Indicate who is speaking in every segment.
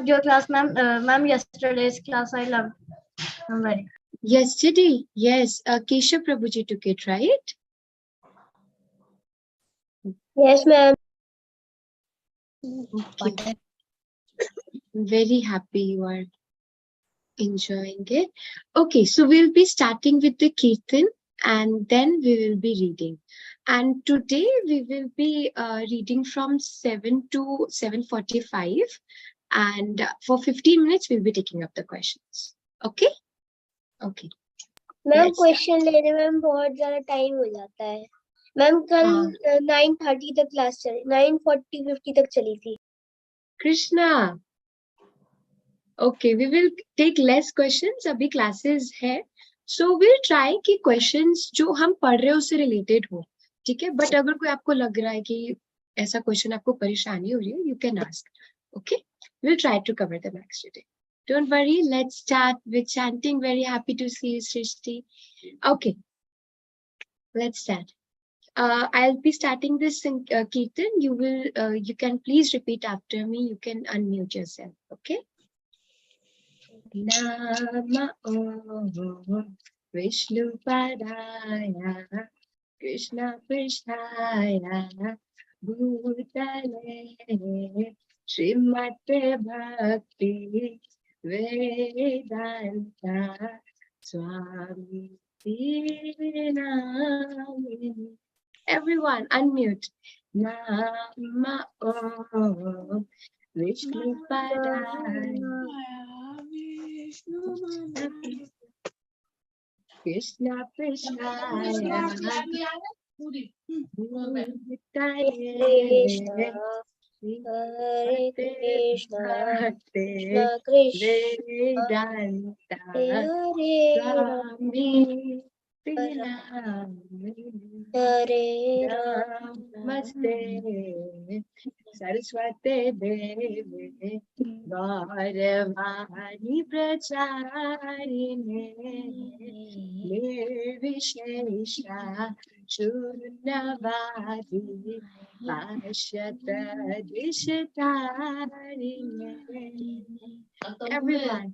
Speaker 1: loved your class, ma'am. Ma'am, yesterday's class I loved. I'm very.
Speaker 2: Yesterday, yes. Keshav Prabhuji took it, right?
Speaker 1: Yes, ma'am.
Speaker 2: Okay. Very happy you are enjoying it. Okay, so we'll be starting with the Kirtan and then we will be reading. And today we will be reading from 7 to 7:45 and for 15 minutes we'll be taking up the questions. Okay? Okay.
Speaker 1: Ma'am question लेने में बहुत ज्यादा time हो जाता है ma'am कल 9:30 तक class चली 9:40-50 तक चली थी
Speaker 2: Krishna. Okay, we will take less questions. अभी classes है. So we'll try कि questions जो हम पढ़ रहे हैं उससे related हो. ठीक है? But अगर कोई आपको लग रहा है कि ऐसा question आपको परेशानी हो रही है, you can ask. Okay? We'll try to cover the max today. Don't worry. Let's start with chanting. Very happy to see you, Srishti. Okay. Let's start. I'll be starting this in Kirtan. You can please repeat after me. You can unmute yourself. Okay? Nama Om Vishnu Padaya Krishna Prishnaya Bhutale Srimate Bhakti Vedanta Swami Namini. Everyone unmute. Nama Om Vishnu Padaya Krishna Prishnaya Bhutale
Speaker 1: Hare Krishna
Speaker 2: Vedanta
Speaker 1: Hare
Speaker 2: Swami
Speaker 1: Hare
Speaker 2: Namaste Saraswate Devi Gauravani Pracharine Nirvishesha Shunavadi Pashyata Dishatarine. Everyone,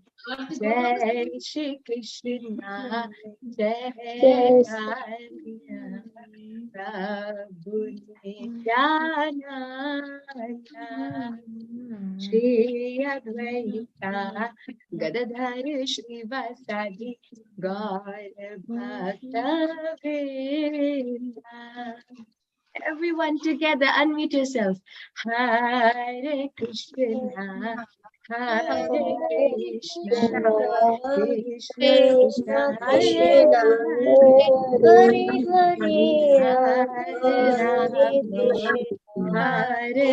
Speaker 2: Jai Shri Krishna, Jai Kanya, Prabhu Nityananda, Shri Advaita, Gadadhar Shrivasadi, Gaura Bhakta Vrinda. Everyone together, unmute yourselves. Hare Krishna, Hare Krishna, Krishna Krishna, Hare Hare, Hare Rama, Hare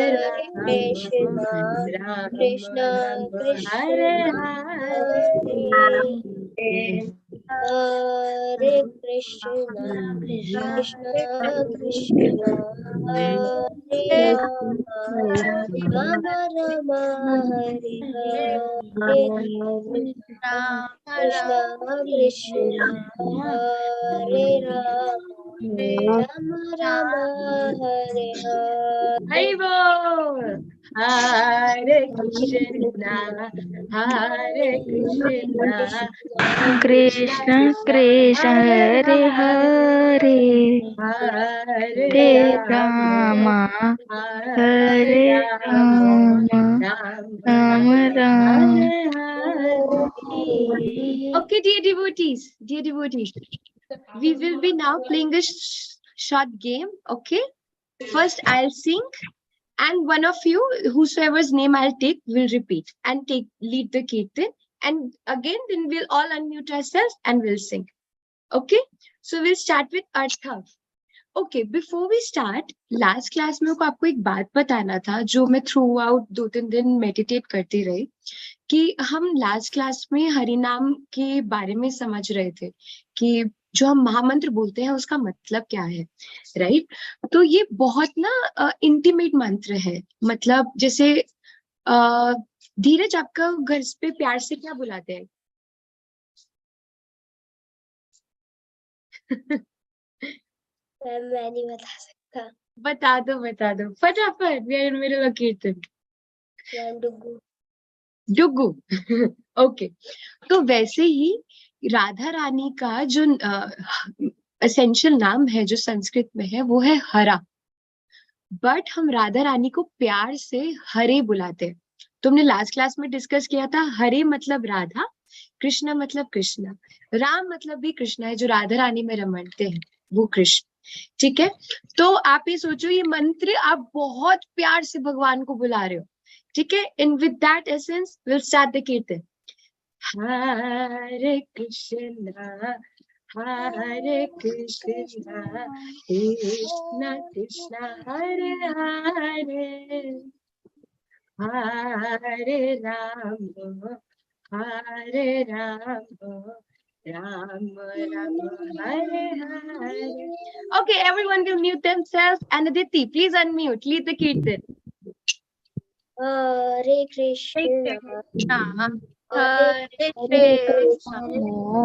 Speaker 2: Rama, Rama Rama, Hare Hare.
Speaker 1: Hare Krishna, Krishna Krishna, Hare Rama, Rama Rama, Hare Hare, Krishna Krishna, Hare Rama, Rama Hare Hare.
Speaker 2: Hare Hare Krishna, Hare Krishna,
Speaker 3: Krishna Krishna Hare Hare,
Speaker 2: Hare
Speaker 3: Rama
Speaker 2: Hare
Speaker 3: Rama, Rama Rama.
Speaker 2: Okay, dear devotees, we will be now playing a short game. Okay, first I'll sing and one of you, whosoever's name I'll take, will repeat and lead the kirtan, and again then we'll all unmute ourselves and we'll sing. Okay, so we'll start with Arthav. Okay, before we start, last class में आपको एक बात बताना था जो मैं through out 2-3 दिन meditate करती रही कि हम लास्ट क्लास में हरिनाम के बारे में समझ रहे थे कि जो हम महामंत्र बोलते हैं उसका मतलब क्या है, राइट? तो ये बहुत ना इंटीमेट मंत्र है. मतलब जैसे धीरज, आपका घर पे प्यार से क्या बुलाते हैं?
Speaker 1: मैं नहीं बता सकता.
Speaker 2: बता दो फटाफट. We are in middle of kirtan.
Speaker 1: डुगू.
Speaker 2: डुगू ओके तो वैसे ही राधा रानी का जो एसेंशियल नाम है जो संस्कृत में है वो है हरा, बट हम राधा रानी को प्यार से हरे बुलाते हैं। तुमने लास्ट क्लास में डिस्कस किया था, हरे मतलब राधा, कृष्ण मतलब कृष्ण, राम मतलब भी कृष्ण है, जो राधा रानी में रमणते हैं वो कृष्ण। ठीक है, तो आप ये सोचो ये मंत्र आप बहुत प्यार से भगवान को बुला रहे हो। ठीक है, in with that essence will start the कीर्तन। हरे कृष्णा हरे Krishna Krishna Krishna Hare Hare Hare Ram Ram Ram Hare Hare. Okay, everyone will mute themselves and Aditi, please unmute. Lead the kirtan.
Speaker 1: Hare Krishna,
Speaker 2: Hare
Speaker 1: Hare
Speaker 2: Krishna,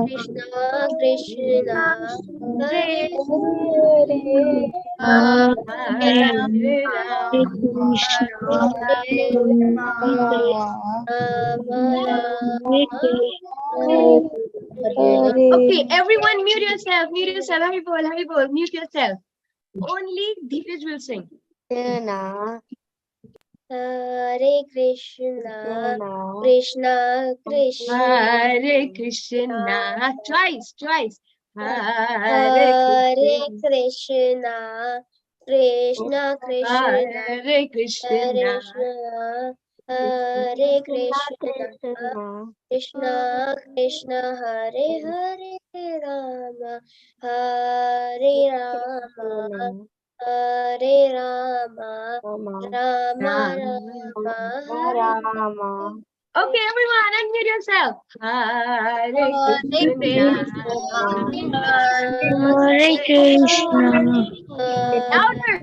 Speaker 1: Krishna, Krishna, Hare
Speaker 2: Hare
Speaker 1: Hare,
Speaker 2: Hare Ram,
Speaker 3: Krishna,
Speaker 1: Hare Rama, Rama, Hare Hare.
Speaker 2: Okay, everyone mute yourself, mute yourself. Hari bol, mute yourself. Only Dheeraj will sing.
Speaker 1: Hare Krishna, Krishna Krishna,
Speaker 2: Hare Krishna, twice. Hare
Speaker 1: Hare
Speaker 2: Krishna,
Speaker 1: Krishna, Krishna Krishna,
Speaker 2: Hare
Speaker 1: Hare
Speaker 2: Krishna,
Speaker 1: Krishna, Hare Krishna, Krishna Krishna, Hare Hare, Rama, Hare Rama, Hare Rama, Rama Rama,
Speaker 2: Okay, everyone, unmute yourself. Hare
Speaker 1: Hare
Speaker 2: Krishna.
Speaker 1: Krishna,
Speaker 3: Hare Krishna,
Speaker 2: Louder,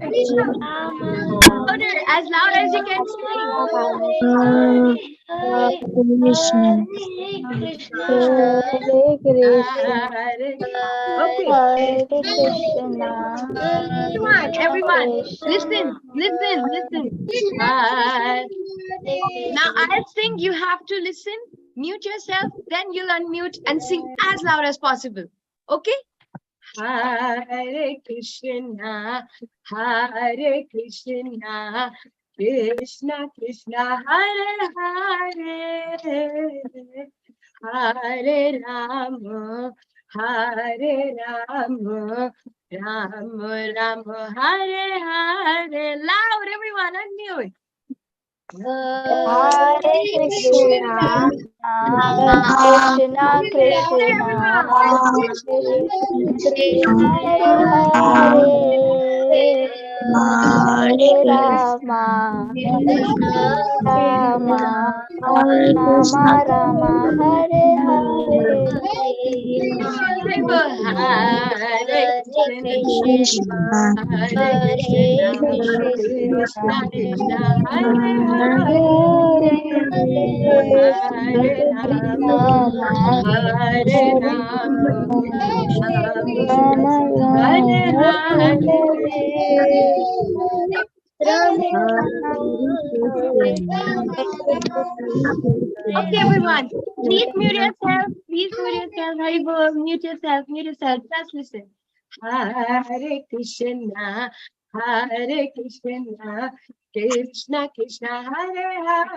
Speaker 2: louder, as loud as you can sing.
Speaker 3: Hare Krishna,
Speaker 1: Krishna,
Speaker 3: Hare Krishna,
Speaker 2: Hare. Okay,
Speaker 3: Hare Krishna,
Speaker 2: everyone, listen. Hare. Now I'll sing, you have to listen, mute yourself, then you'll unmute and sing as loud as possible. Okay? Hare Krishna, Hare Krishna, Krishna Krishna, Hare Hare, Hare Rama, Hare Rama, Ram Ram, Hare Hare. Loud, everyone, unmute.
Speaker 3: Hare Krishna, Krishna Krishna, Krishna Hare Hare, Hare Rama, Rama, Rama Rama, Hare Hare.
Speaker 2: Hare
Speaker 1: Krishna,
Speaker 2: Hare
Speaker 1: Hare
Speaker 2: Krishna,
Speaker 1: Krishna,
Speaker 2: Krishna Krishna, Hare
Speaker 3: Hare
Speaker 2: Hare, Hare
Speaker 3: Rama,
Speaker 2: Hare
Speaker 3: Hare
Speaker 2: Rama, Ram
Speaker 3: Rama,
Speaker 2: Hare
Speaker 3: Hare
Speaker 2: Hare. Okay, everyone, please mute yourself. Please mute yourself. Haribol, mute yourself. Mute yourself. Just listen. Hare Krishna, Hare Krishna, Krishna Krishna, Hare Hare,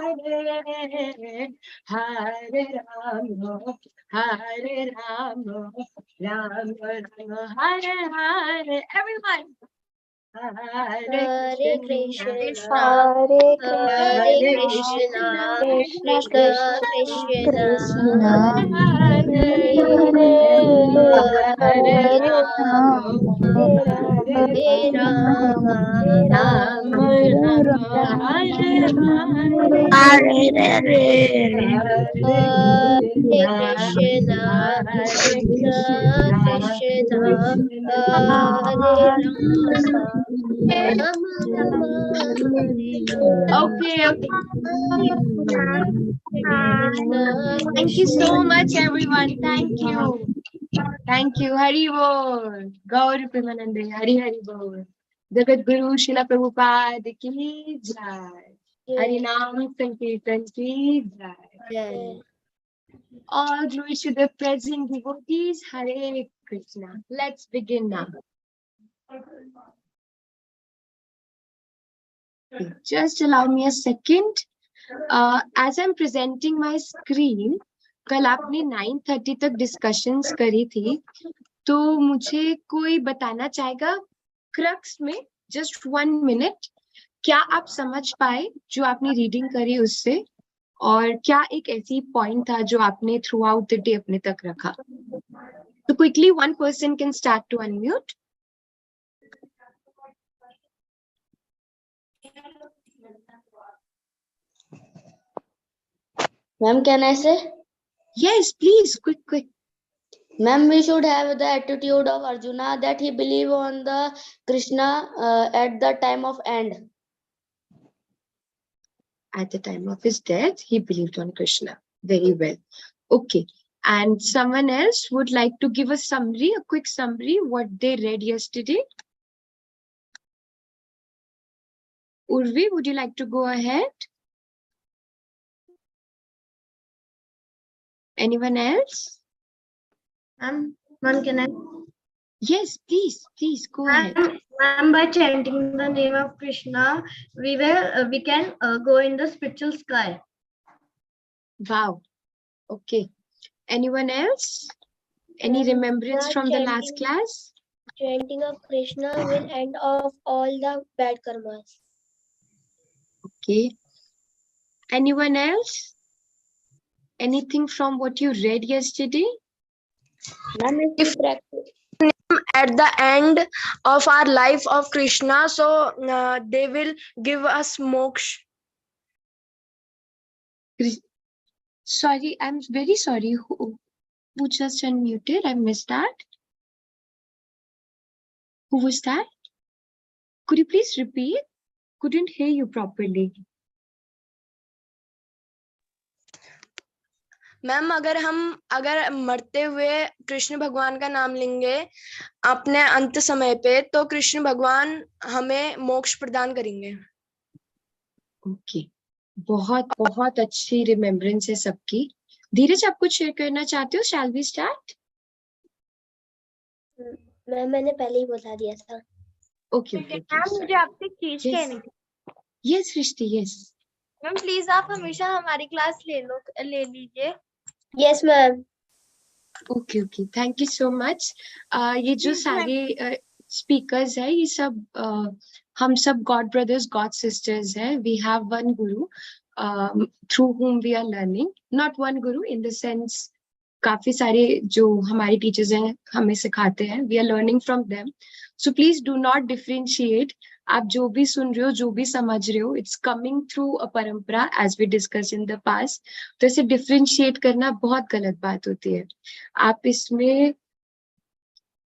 Speaker 2: Hare Rama, Hare Rama, Ram Ram, Hare Hare. Everyone. Hare Krishna,
Speaker 3: Hare
Speaker 1: Hare
Speaker 2: Hare
Speaker 1: Krishna,
Speaker 2: Krishna,
Speaker 3: Krishna,
Speaker 1: Krishna
Speaker 3: Krishna,
Speaker 1: Krishna,
Speaker 3: Krishna,
Speaker 2: Hare Hare,
Speaker 3: Hare
Speaker 2: Hare
Speaker 1: Hare
Speaker 3: Hare
Speaker 2: Rama,
Speaker 3: Rama,
Speaker 2: Hare
Speaker 1: Hare
Speaker 2: Rama,
Speaker 1: Rama,
Speaker 3: Hare
Speaker 2: Rama Rama, Hare Hare,
Speaker 3: Hare Hare,
Speaker 2: Hare
Speaker 1: Hare
Speaker 2: Krishna,
Speaker 1: Krishna,
Speaker 2: Hare
Speaker 1: Krishna
Speaker 2: Krishna,
Speaker 1: Krishna,
Speaker 2: Krishna
Speaker 1: Hare Rama, Rama Rama, Hare
Speaker 2: Okay.
Speaker 1: Krishna
Speaker 2: Thank you
Speaker 1: Krishna.
Speaker 2: so much, everyone. Thank you. Thank you. Hari Bol. Gaur Premanande. Hari Hari Bol. Jagat Guru Srila Prabhupada ki jai. Hari Naam Sankirtan ki jai.
Speaker 1: Yeah.
Speaker 2: All glory to the present devotees. Hare Krishna. Let's begin now. Okay, just allow me a second. As I'm presenting my screen, कल आपने 9:30 तक discussions करी थी, तो मुझे कोई बताना चाहेगा क्रक्स में just 1 minute क्या आप समझ पाए जो आपने रीडिंग करी उससे, और क्या एक ऐसी पॉइंट था जो आपने थ्रू आउट द डे अपने तक रखा? तो quickly one person can start to unmute.
Speaker 3: Ma'am, can I say?
Speaker 2: Yes, please, quick.
Speaker 3: Ma'am, we should have the attitude of Arjuna that he believe on the Krishna at the time of end.
Speaker 2: At the time of his death, he believed on Krishna. Very well. Okay. And someone else would like to give a summary, a quick summary, what they read yesterday? Urvi, would you like to go ahead? Anyone else?
Speaker 1: Ma'am, can I?
Speaker 2: Yes, please go ahead.
Speaker 1: Ma'am, by chanting the name of Krishna, we can go in the spiritual sky.
Speaker 2: Wow. Okay. Anyone else? Any remembrance from the last class?
Speaker 1: Chanting of Krishna will end off all the bad karmas.
Speaker 2: Okay. Anyone else? Anything from what you read yesterday?
Speaker 3: Ma'am, if we practice
Speaker 4: at the end of our life of Krishna, so they will give us moksha.
Speaker 2: Sorry, I'm very sorry. Who just unmuted? I missed that. Who was that? Could you please repeat? Couldn't hear you properly.
Speaker 4: Ma'am, अगर मरते हुए कृष्ण भगवान का नाम लेंगे अपने अंत समय पे, तो कृष्ण भगवान हमें मोक्ष प्रदान करेंगे.
Speaker 2: ओके, बहुत अच्छी रिमेम्बरेंस है सबकी. धीरज, आप कुछ शेयर करना चाहते हो? Shall we start?
Speaker 1: मैंने पहले ही बता दिया था.
Speaker 2: ओके.
Speaker 5: मैम, मुझे आपसे एक चीज कहनी थी.
Speaker 2: Yes Srishti, yes.
Speaker 5: Ma'am, please आप हमेशा हमारी क्लास ले लीजिए.
Speaker 1: Yes ma'am.
Speaker 2: Okay, thank you so much. ये जो सारे स्पीकर्स है, ये सब हम सब गॉड ब्रदर्स, गॉड सिस्टर्स है. We have one Guru through whom we are learning. Not one guru in the sense, काफी सारे जो हमारे टीचर्स हैं हमें सिखाते हैं. We are learning from them. So please do not differentiate. आप जो भी सुन रहे हो, जो भी समझ रहे हो, it's coming through a parampara as we discuss in the past. तो इसे डिफरेंशिएट करना बहुत गलत बात होती है. आप इसमें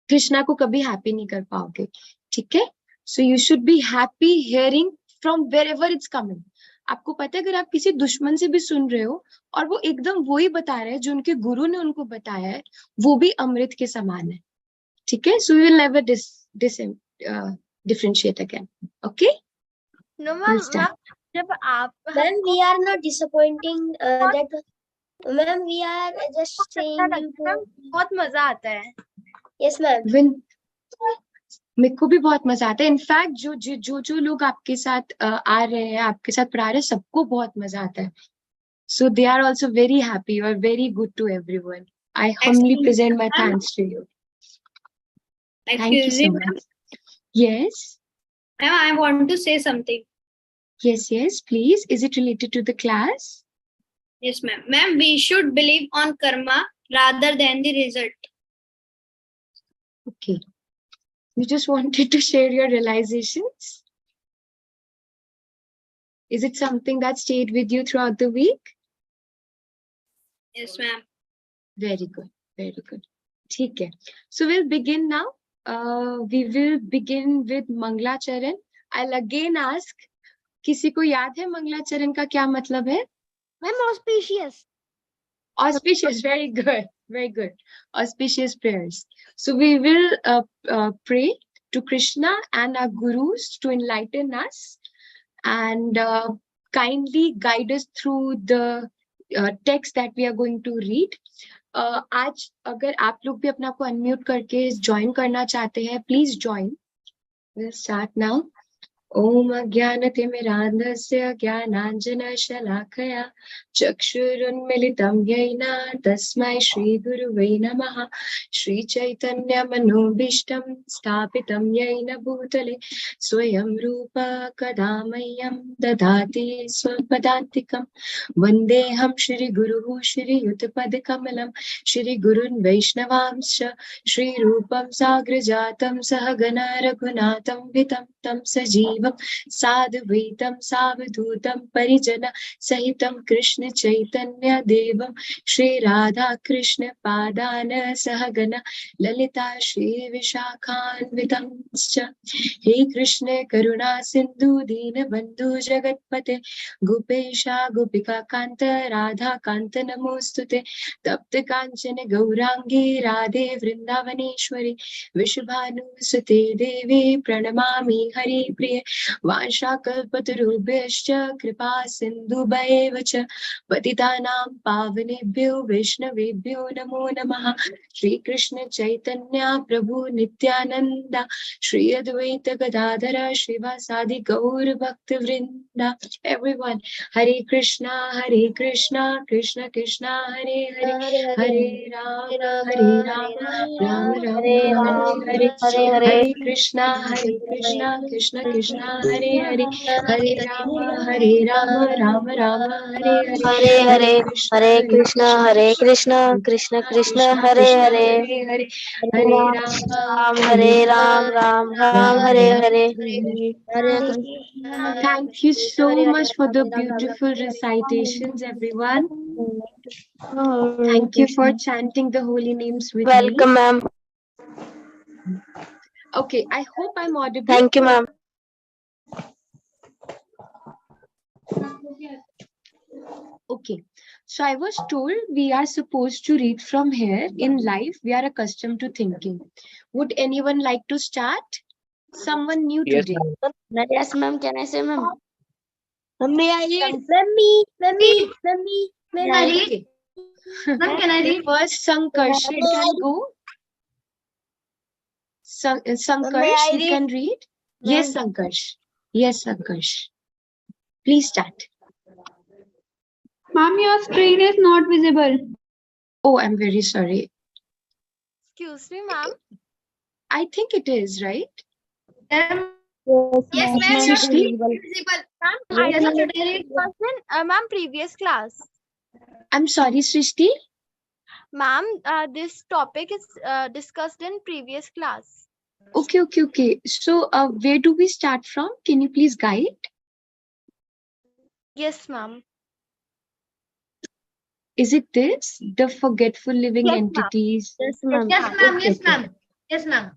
Speaker 2: कृष्णा को कभी हैप्पी नहीं कर पाओगे, ठीक है? So you should be happy hearing from wherever it's coming. आपको पता है, अगर आप किसी दुश्मन से भी सुन रहे हो और वो एकदम वही बता रहा है जो उनके गुरु ने उनको बताया है, वो भी अमृत के समान है, ठीक है? So we will never differentiate again. Okay?
Speaker 5: No, ma'am, जब आप
Speaker 1: Ma'am, we are not disappointing that. Ma'am, we are just saying you to.
Speaker 5: बहुत मजा आता है.
Speaker 1: Yes ma'am.
Speaker 2: मेरे को भी बहुत मजा आता है. इनफैक्ट जो लोग आपके साथ आ रहे हैं, आपके साथ पढ़ा रहे हैं, सबको बहुत मजा आता है. So they are also very happy. You are very good to everyone. I humbly present my thanks to you. Thank you so much. Yes.
Speaker 5: Ma'am, I want to say something.
Speaker 2: Yes, please. Is it related to the class?
Speaker 5: Yes, ma'am. Ma'am, we should believe on karma rather than the result.
Speaker 2: Okay. You just wanted to share your realizations? Is it something that stayed with you throughout the week?
Speaker 5: Yes, ma'am.
Speaker 2: Very good. ठीक है. So we'll begin now. We will begin with Manglacharan. I'll again ask, किसी को याद है मंगलाचरण का क्या मतलब है?
Speaker 5: Ma'am, auspicious.
Speaker 2: Auspicious. Very good. Auspicious prayers. So we will pray to Krishna and our gurus to enlighten us and kindly guide us through the text that we are going to read. आज अगर आप लोग भी अपना को unmute करके join करना चाहते हैं, please join. We'll start now. ओम अज्ञानतिमिरान्धस्य ज्ञानाञ्जनशलाकया चक्षुरुन्मिलितं येन तस्मै श्रीगुरुवे नमः. श्रीचैतन्यमनोभीष्टं स्थापितं येन भूतले स्वयं रूप कदा मह्यं ददाति स्वपदान्तिकं. वन्देऽहं श्रीगुरुः श्रीयुतपदकमलं श्रीगुरुन् वैष्णवांश्च श्रीरूपं साग्रजातं सहगना रघुनाथं वितं तं सजीवं साधुवैतं सावधूतं परिजन सहितं कृष्ण चैतन्य देवं श्री राधा कृष्ण पादान सहगन ललिता श्री विशाखान्वितंश्च. हे कृष्ण करुणा सिंधु दीन बंधु जगतपते गोपेशा गोपिका कांत राधा कांत नमोस्तुते. तप्त कांचन गौरांगी राधे वृंदावनेश्वरी विश्वभानुसुते देवी प्रणमामि हरिप्रिये. वांछाकल्पतरुभ्यश्च कृपा सिन्धुभ्येव च पतितानां पावनेभ्यो वैष्णवेभ्यो नमो नमः. श्री कृष्ण चैतन्य प्रभु नित्यानंद श्री अद्वैत गदाधर श्रीवासादि गौर भक्त वृंदा. Everyone, Hare Krishna Krishna Krishna Hare Hare Hare Ram Ram Ram Hare Hare. Hare Krishna Krishna Krishna Hare Hare Hare Ram Ram Ram Hare Hare.
Speaker 3: Hare
Speaker 2: Hare Krishna
Speaker 3: Krishna Krishna Krishna Hare Hare
Speaker 2: Hare Hare Ram
Speaker 3: Hare Ram Ram Ram Hare Hare Hare
Speaker 2: Thank you so much for the beautiful recitations, everyone. Thank you for chanting the holy names with me.
Speaker 3: Welcome ma'am.
Speaker 2: Okay, I hope I'm audible.
Speaker 3: Thank you ma'am.
Speaker 2: Okay, so I was told we are supposed to read from here. In life, we are accustomed to thinking. Would anyone like to start? Someone new today?
Speaker 3: Yes ma'am. Can I say ma'am?
Speaker 1: May I read? May I read?
Speaker 2: Okay.
Speaker 5: Ma'am, can I read?
Speaker 2: First, Sankarsh, you can go. Sankarsh, you can read. Yes, Sankarsh. Yes, Sankarsh. Please start.
Speaker 5: Ma'am, your screen is not visible.
Speaker 2: Oh, I'm very sorry.
Speaker 4: Excuse me, ma'am.
Speaker 2: I think it is, right?
Speaker 5: Yes,
Speaker 3: Yes,
Speaker 5: ma'am,
Speaker 3: ma'am.
Speaker 5: your
Speaker 2: Srishti?
Speaker 5: screen is visible.
Speaker 4: Ma'am,
Speaker 3: Yes,
Speaker 4: I
Speaker 3: ma'am.
Speaker 4: think it was in ma'am previous class.
Speaker 2: I'm sorry, Srishti.
Speaker 4: Ma'am, this topic is discussed in previous class.
Speaker 2: Okay. So, where do we start from? Can you please guide?
Speaker 4: Yes, ma'am.
Speaker 2: Is it this? The forgetful living
Speaker 4: Yes, ma'am.
Speaker 2: entities?
Speaker 3: Yes, ma'am.
Speaker 5: Yes, ma'am.
Speaker 2: Okay,
Speaker 5: Yes,
Speaker 2: okay.
Speaker 5: ma'am. Yes, ma'am.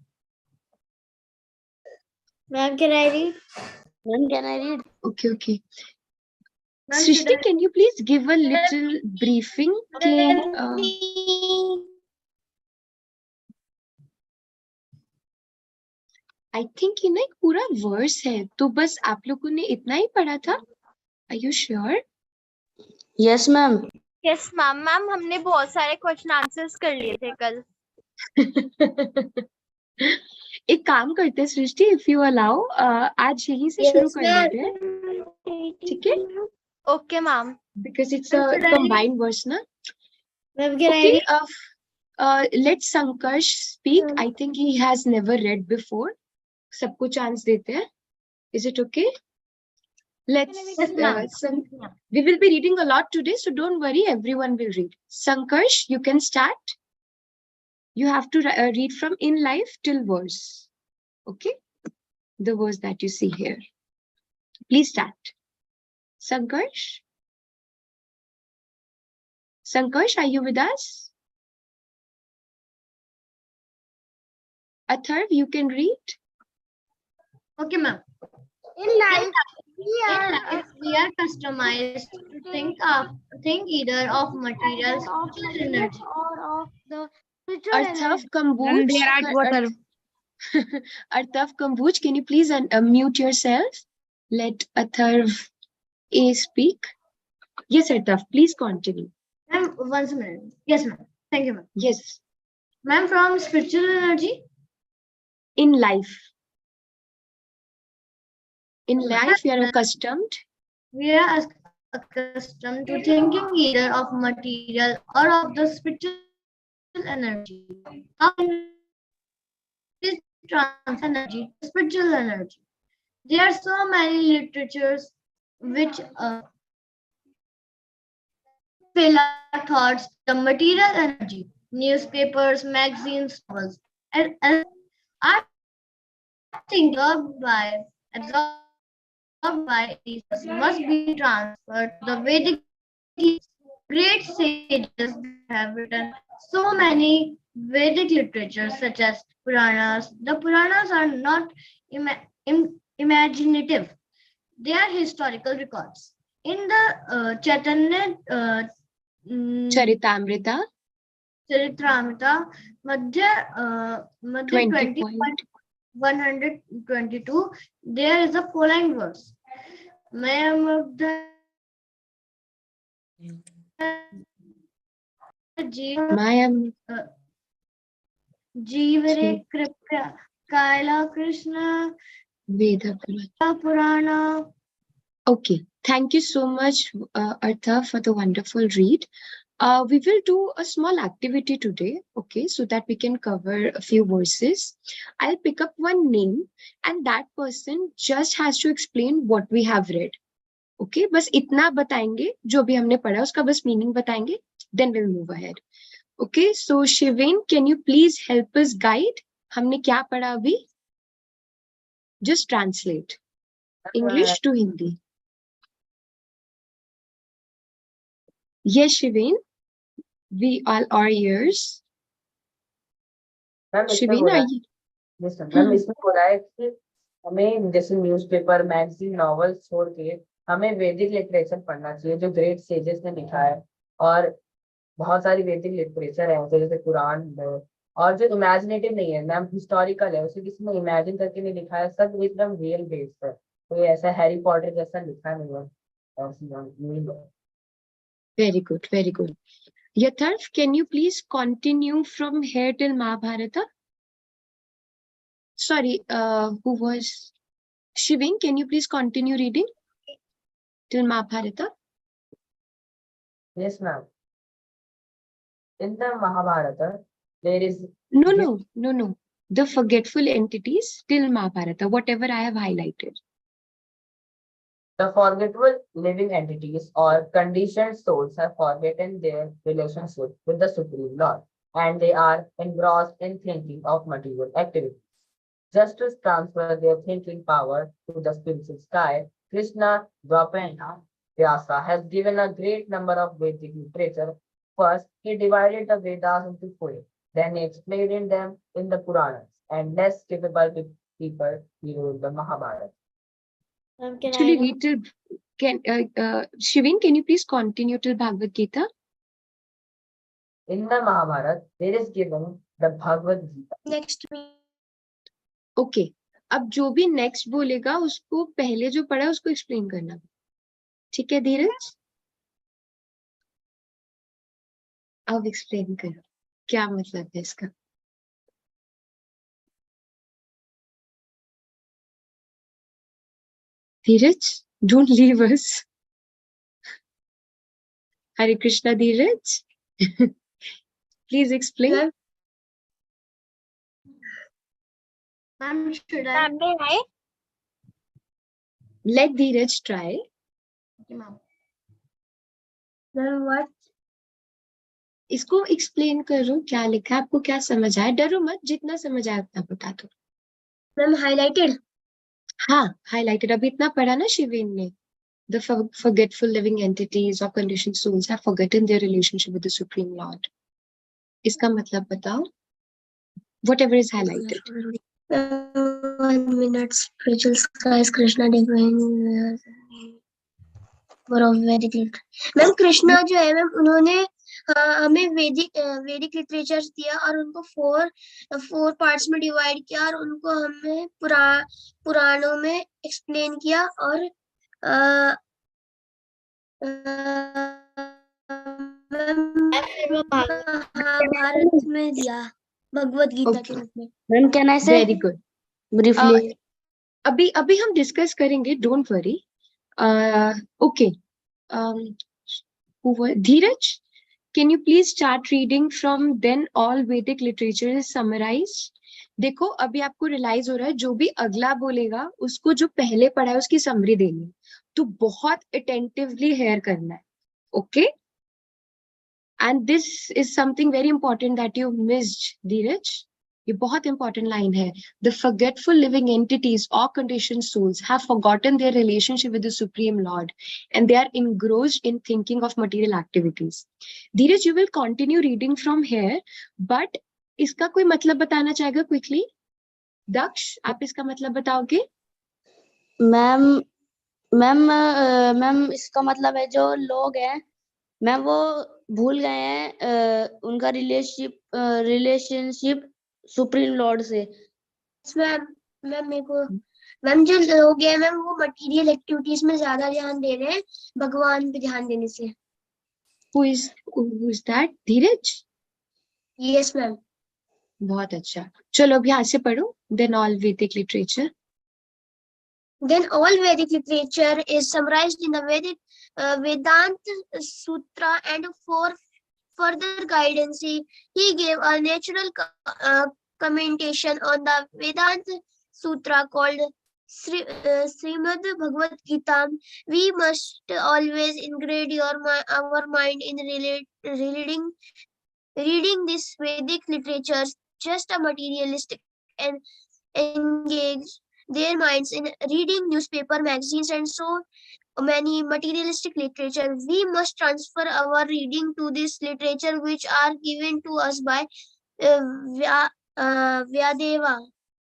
Speaker 1: Ma'am, can I read?
Speaker 3: Ma'am, can I read?
Speaker 2: Okay.
Speaker 5: Ma'am, should
Speaker 2: Srishti, can you please give a little briefing? I think ये ना एक पूरा verse है, तो बस आप लोगों ने इतना ही पढ़ा था? Are you sure?
Speaker 3: Yes, ma'am.
Speaker 4: Yes, ma'am. Ma'am, हमने बहुत सारे क्वेश्चन आंसर्स कर लिए थे कल.
Speaker 2: एक काम करते हैं सृष्टि, if you allow, आज यहीं से शुरू कर लेते हैं, ठीक है?
Speaker 4: Okay, ma'am.
Speaker 2: Because it's a combined verse, ना?
Speaker 1: Ma'am, can I
Speaker 2: Okay,
Speaker 1: read?
Speaker 2: let Sankarsh speak. I think he has never read before. सबको chance देते हैं. Is it okay? Let's. We will be reading a lot today, so don't worry. Everyone will read. Sankarsh, you can start. You have to read from in life till verse. Okay, the verse that you see here. Please start. Sankarsh. Sankarsh, are you with us? Atharv, you can read.
Speaker 5: Okay, ma'am. In life, we are customized to think either of materials or energy.
Speaker 2: Arthav Kambuj. Arthav Kambuj, can you please unmute yourself? Let Atharv A speak. Yes, Artaf, please continue.
Speaker 6: Ma'am, once a minute. Yes, ma'am. Thank you, ma'am.
Speaker 2: Yes,
Speaker 6: Ma'am, from spiritual energy,
Speaker 2: in life. In life, we are accustomed.
Speaker 6: we are accustomed to thinking either of material or of the spiritual energy. How can we trans energy to spiritual energy? There are so many literatures which fill our thoughts with the material energy. Newspapers, magazines, novels, and our thinking absorbed by these must be transferred to the Vedic great sages have written so many Vedic literature such as Puranas. The Puranas are not imaginative; they are historical records. In the Chaitanya
Speaker 2: Charitamrita,
Speaker 6: Charitramrita, Madhya
Speaker 2: 20
Speaker 6: 20,
Speaker 2: point.
Speaker 6: 122, there is a following verse. मैं
Speaker 2: Mayam.
Speaker 6: जीवरे कृपया काला Krishna
Speaker 2: Veda.
Speaker 6: Purana.
Speaker 2: Okay, thank you so much, Artha, for the wonderful read. We will do a small activity today, okay, so that we can cover a few verses. I'll pick up one name and that person just has to explain what we have read. Okay, बस इतना बताएंगे जो भी हमने पढ़ा उसका बस meaning बताएंगे, then we'll move ahead. Okay, so Shivin, can you please help us guide? हमने क्या पढ़ा अभी? Just translate English to Hindi. Yes, Shivin, we all are ears.
Speaker 7: Ma'am इसमें
Speaker 2: Shivin,
Speaker 7: बोला
Speaker 2: are
Speaker 7: है
Speaker 2: you?
Speaker 7: मैम इसमें बोला है कि हमें जैसे न्यूज़पेपर मैगजीन नॉवेल छोड़ के हमें वैदिक लिटरेचर पढ़ना चाहिए जो ग्रेट सेजेस ने लिखा है। और बहुत सारी वैदिक लिटरेचर है जैसे कुरान है और जो इमेजिनेटिव नहीं है मैम हिस्टोरिकल है उसे किसी ने इमेजिन करके नहीं लिखा है सब एकदम रियल बेस्ड है। कोई ऐसा हैरी पॉटर जैसा लिखा नहीं है ऐसी
Speaker 2: Very good, very good. Yatharth, can you please continue from here till Mahabharata? Sorry, who was? Shivin, can you please continue reading till Mahabharata?
Speaker 7: Yes, ma'am. In the Mahabharata, there is
Speaker 2: No. The forgetful entities till Mahabharata, whatever I have highlighted.
Speaker 7: the forgetful living entities or conditioned souls have forgotten their relationship with the Supreme Lord, and they are engrossed in thinking of material activities. Just to transfer their thinking power to the spiritual sky, Krishna Dvapena Vyasa has given a great number of Vedic literature. First, he divided the Vedas into four. Then he explained them in the Puranas, and less capable people he wrote the Mahabharata.
Speaker 2: Actually, read till Shivin, can you please continue till Bhagavad Gita?
Speaker 7: In the Mahabharata, there is given the Bhagavad Gita.
Speaker 1: Next week.
Speaker 2: Okay. अब जो भी next बोलेगा उसको पहले जो पढ़ा उसको explain करना. ठीक है धीरज? अब explain करो. क्या मतलब है इसका? Dheeraj, don't leave us. Hare Krishna, Dheeraj. Please explain.
Speaker 6: Ma'am, should I?
Speaker 2: Let Dheeraj try.
Speaker 6: Okay, ma'am.
Speaker 1: Then what?
Speaker 2: इसको explain करो क्या लिखा है आपको क्या समझ आया डरो मत जितना समझ आया उतना बता दो.
Speaker 1: Ma'am, highlighted.
Speaker 2: हाँ highlighted अभी इतना पढ़ा ना शिवेन ने. The forgetful living entities or conditioned souls have forgotten their relationship with the Supreme Lord. इसका मतलब बताओ. Whatever is highlighted.
Speaker 1: 1 minute. Spiritual skies, Krishna divine. Ma'am Krishna जो है मैम उन्होंने हमें वैदिक लिटरेचर दिया और उनको फोर पार्ट्स में डिवाइड किया और उनको हमें पुराणों में एक्सप्लेन किया और महाभारत में दिया, भगवत गीता के
Speaker 2: Okay,
Speaker 1: रूप में।
Speaker 3: Ma'am, can I say
Speaker 2: very good.
Speaker 3: briefly?
Speaker 2: अभी हम डिस्कस करेंगे, don't worry. Okay, Dheeraj, can you please start reading from then all Vedic literature is summarized? देखो अभी आपको रियलाइज हो रहा है जो भी अगला बोलेगा उसको जो पहले पढ़ा है उसकी समरी देनी है, तो बहुत अटेंटिवली हेयर करना है. Okay, and this is something very important that you missed, Dheeraj. ये बहुत इंपॉर्टेंट लाइन है. The forgetful living entities or conditioned souls have forgotten their relationship with the Supreme Lord and they are engrossed in thinking of material activities. Dheeraj, you will continue reading from here, but इसका कोई मतलब बताना चाहेगा quickly? दक्ष, आप इसका मतलब बताओगे?
Speaker 3: Ma'am ma'am इसका मतलब है जो लोग हैं मैम वो भूल गए हैं उनका रिलेशनशिप सुप्रीम लॉर्ड से.
Speaker 1: मैम मैम मेरे को मैम जो लोग हैं मैम वो मटेरियल एक्टिविटीज में ज्यादा ध्यान दे रहे हैं भगवान पे ध्यान देने से.
Speaker 2: Who is that? Dheeraj?
Speaker 1: Yes ma'am.
Speaker 2: बहुत अच्छा. चलो अब यहाँ से पढ़ो. Then all Vedic literature.
Speaker 1: Then all Vedic literature is summarized in the Vedanta Sutra, and for further guidance, he gave a natural commentation on the Vedanta Sutra called Srimad Bhagavad Gita. We must always engrave our mind in reading this Vedic literature, just a materialistic and engage their minds in reading newspaper, magazines, and so many materialistic literature. We must transfer our reading to this literature which are given to us by Vyadeva,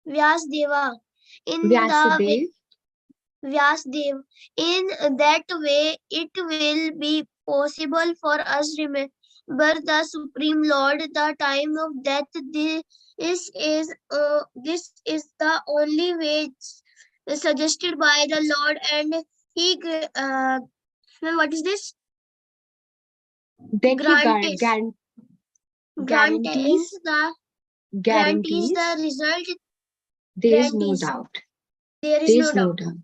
Speaker 1: Vyasdeva. In
Speaker 2: Vyasadev.
Speaker 1: Vyasdev. In that way, it will be possible for us remember the Supreme Lord, the time of death. This is the only way suggested by the Lord, and he what is this?
Speaker 2: Then he
Speaker 1: Guarantees
Speaker 2: guarantees
Speaker 1: the result.
Speaker 2: there is no
Speaker 1: Guarantees.
Speaker 2: doubt.
Speaker 1: There is
Speaker 2: There
Speaker 1: no
Speaker 2: is no
Speaker 1: doubt.
Speaker 2: doubt.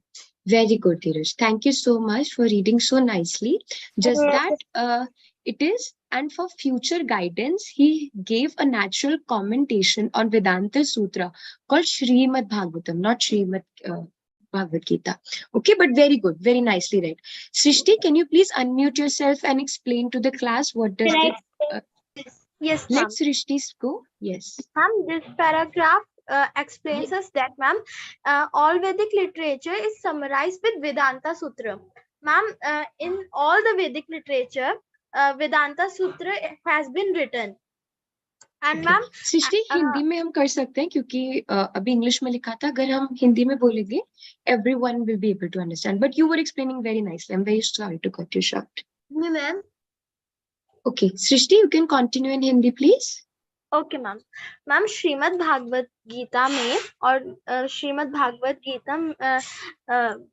Speaker 2: Very good, Dheeraj. Thank you so much for reading so nicely. Just that it is, and for future guidance, he gave a natural commentation on Vedanta Sutra called Srimad Bhagavatam, not Srimad Bhagavad Gita. Okay, but very good, very nicely read. Srishti, can you please unmute yourself and explain to the class what does
Speaker 4: Can
Speaker 2: the...
Speaker 4: Yes,
Speaker 2: let
Speaker 4: ma'am.
Speaker 2: Srishti go. Yes.
Speaker 4: Ma'am, this paragraph explains us that, ma'am, all Vedic literature is summarized with Vedanta Sutra. Ma'am, in all the Vedic literature, Vedanta Sutra has been written. And ma'am,
Speaker 2: सृष्टि हिंदी में हम कर सकते हैं क्योंकि अभी English में लिखा था. अगर हम हिंदी में बोलेंगे everyone will be able to understand, but you were explaining very nicely. I'm very sorry to cut you short.
Speaker 1: Ma'am.
Speaker 2: Okay, Srishti, you can continue in Hindi, please.
Speaker 4: Okay ma'am. Ma'am, Srimad Bhagavad Gita में और श्रीमद्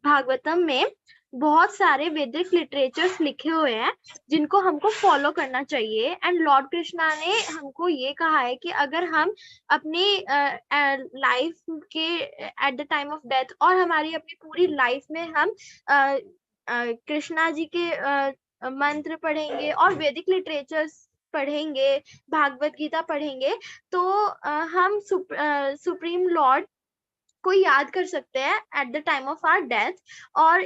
Speaker 4: भागवतम में बहुत सारे वैदिक literatures लिखे हुए हैं जिनको हमको फॉलो करना चाहिए. एंड लॉर्ड कृष्णा ने हमको ये कहा है कि अगर हम अपनी लाइफ के eight the time of death और हमारी अपनी पूरी लाइफ में हम कृष्णा जी के मंत्र पढ़ेंगे और वैदिक लिटरेचर्स पढ़ेंगे, भागवत गीता पढ़ेंगे, तो हम सुप्रीम लॉर्ड को याद कर सकते हैं at the time of our death. और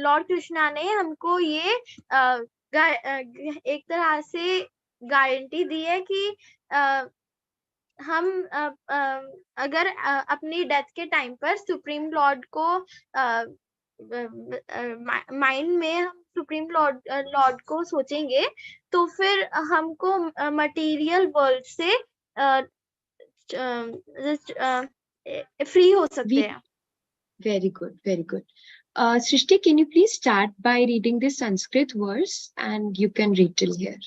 Speaker 4: लॉर्ड कृष्णा ने हमको ये एक तरह से गारंटी दी है कि हम अगर अपनी डेथ के टाइम पर सुप्रीम लॉर्ड को माइंड में हम सुप्रीम लॉर्ड को सोचेंगे तो फिर हमको मटेरियल वर्ल्ड से फ्री हो सकते हैं.
Speaker 2: Very good, very good. Srishti, can you please start by reading this Sanskrit verse and you can read till here.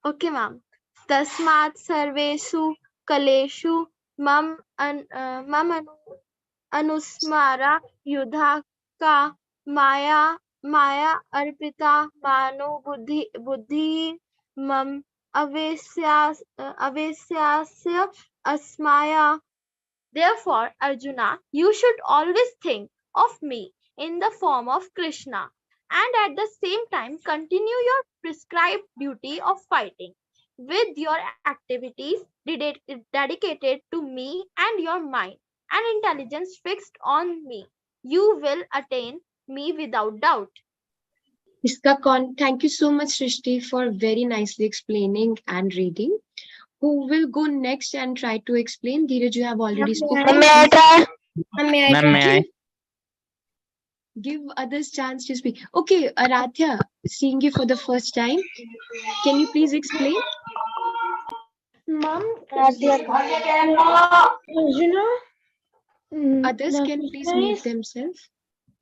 Speaker 4: Okay, ma'am. तस्मात् सर्वेषु कलेषु मम अनुस्मारा युधा का माया Maya Arpita Mano Buddhi Mam Avesyasya Asmaya. Therefore, Arjuna, you should always think of me in the form of Krishna and at the same time continue your prescribed duty of fighting with your activities dedicated to me and your mind and intelligence fixed on me. You will attain me without doubt.
Speaker 2: Thank you so much, Srishti, for very nicely explaining and reading. Who will go next and try to explain? Dheeraj, you have already spoken.
Speaker 1: May I try?
Speaker 8: Ma'am, may I?
Speaker 2: Give others chance to speak. Okay, Aradhya, seeing you for the first time, can you please explain?
Speaker 6: Mom,
Speaker 1: Arjuna.
Speaker 2: Others
Speaker 6: the
Speaker 2: can please
Speaker 6: Krishna
Speaker 2: mute
Speaker 6: is,
Speaker 2: themselves.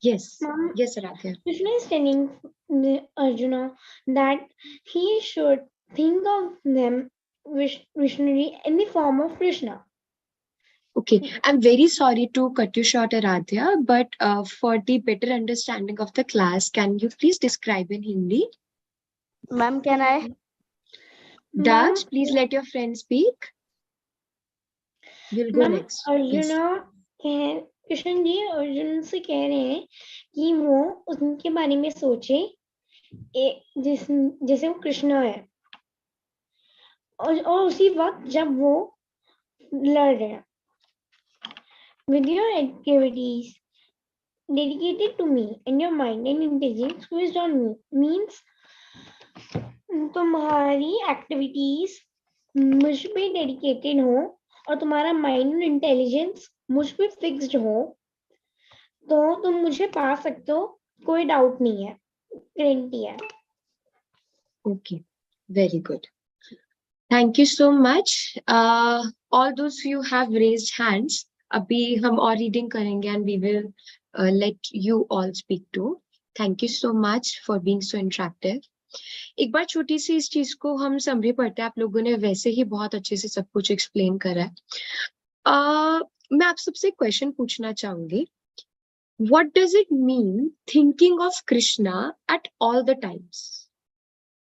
Speaker 2: Yes,
Speaker 6: Mom,
Speaker 2: yes, Aradhya.
Speaker 6: Krishna is telling Arjuna that he should think of them Vishnu in the form of Krishna.
Speaker 2: Okay, I'm very sorry to cut you short, Aradhya, but for the better understanding of the class, can you please describe in Hindi?
Speaker 3: Ma'am, can I?
Speaker 2: Daj, please let your friend speak. We'll go
Speaker 6: Ma'am,
Speaker 2: next. Yes.
Speaker 6: Arjun Krishna ji Arjun से कह रहे हैं कि वो उनके बारे में सोचे जैसे वो कृष्ण है और उसी वक्त जब वो लड़ रहे हैं with your activities dedicated to me and your mind and intelligence focused on me means तुम्हारी एक्टिविटीज मुझ पे डेडिकेटेड हो और तुम्हारा माइंड और इंटेलिजेंस मुझ पे फिक्स्ड हो तो तुम मुझे पा सकते हो कोई डाउट नहीं है गारंटी है
Speaker 2: Okay, very good. Thank you so much. All those who have raised hands, अभी हम और reading करेंगे and we will let you all speak too. Thank you so much for being so interactive. एक बार छोटी सी इस चीज को हम समरी पढ़ते हैं. आप लोगों ने वैसे ही बहुत अच्छे से सब कुछ एक्सप्लेन करा है. मैं आप सबसे क्वेश्चन पूछना चाहूंगी. What does it mean thinking of Krishna at all the times?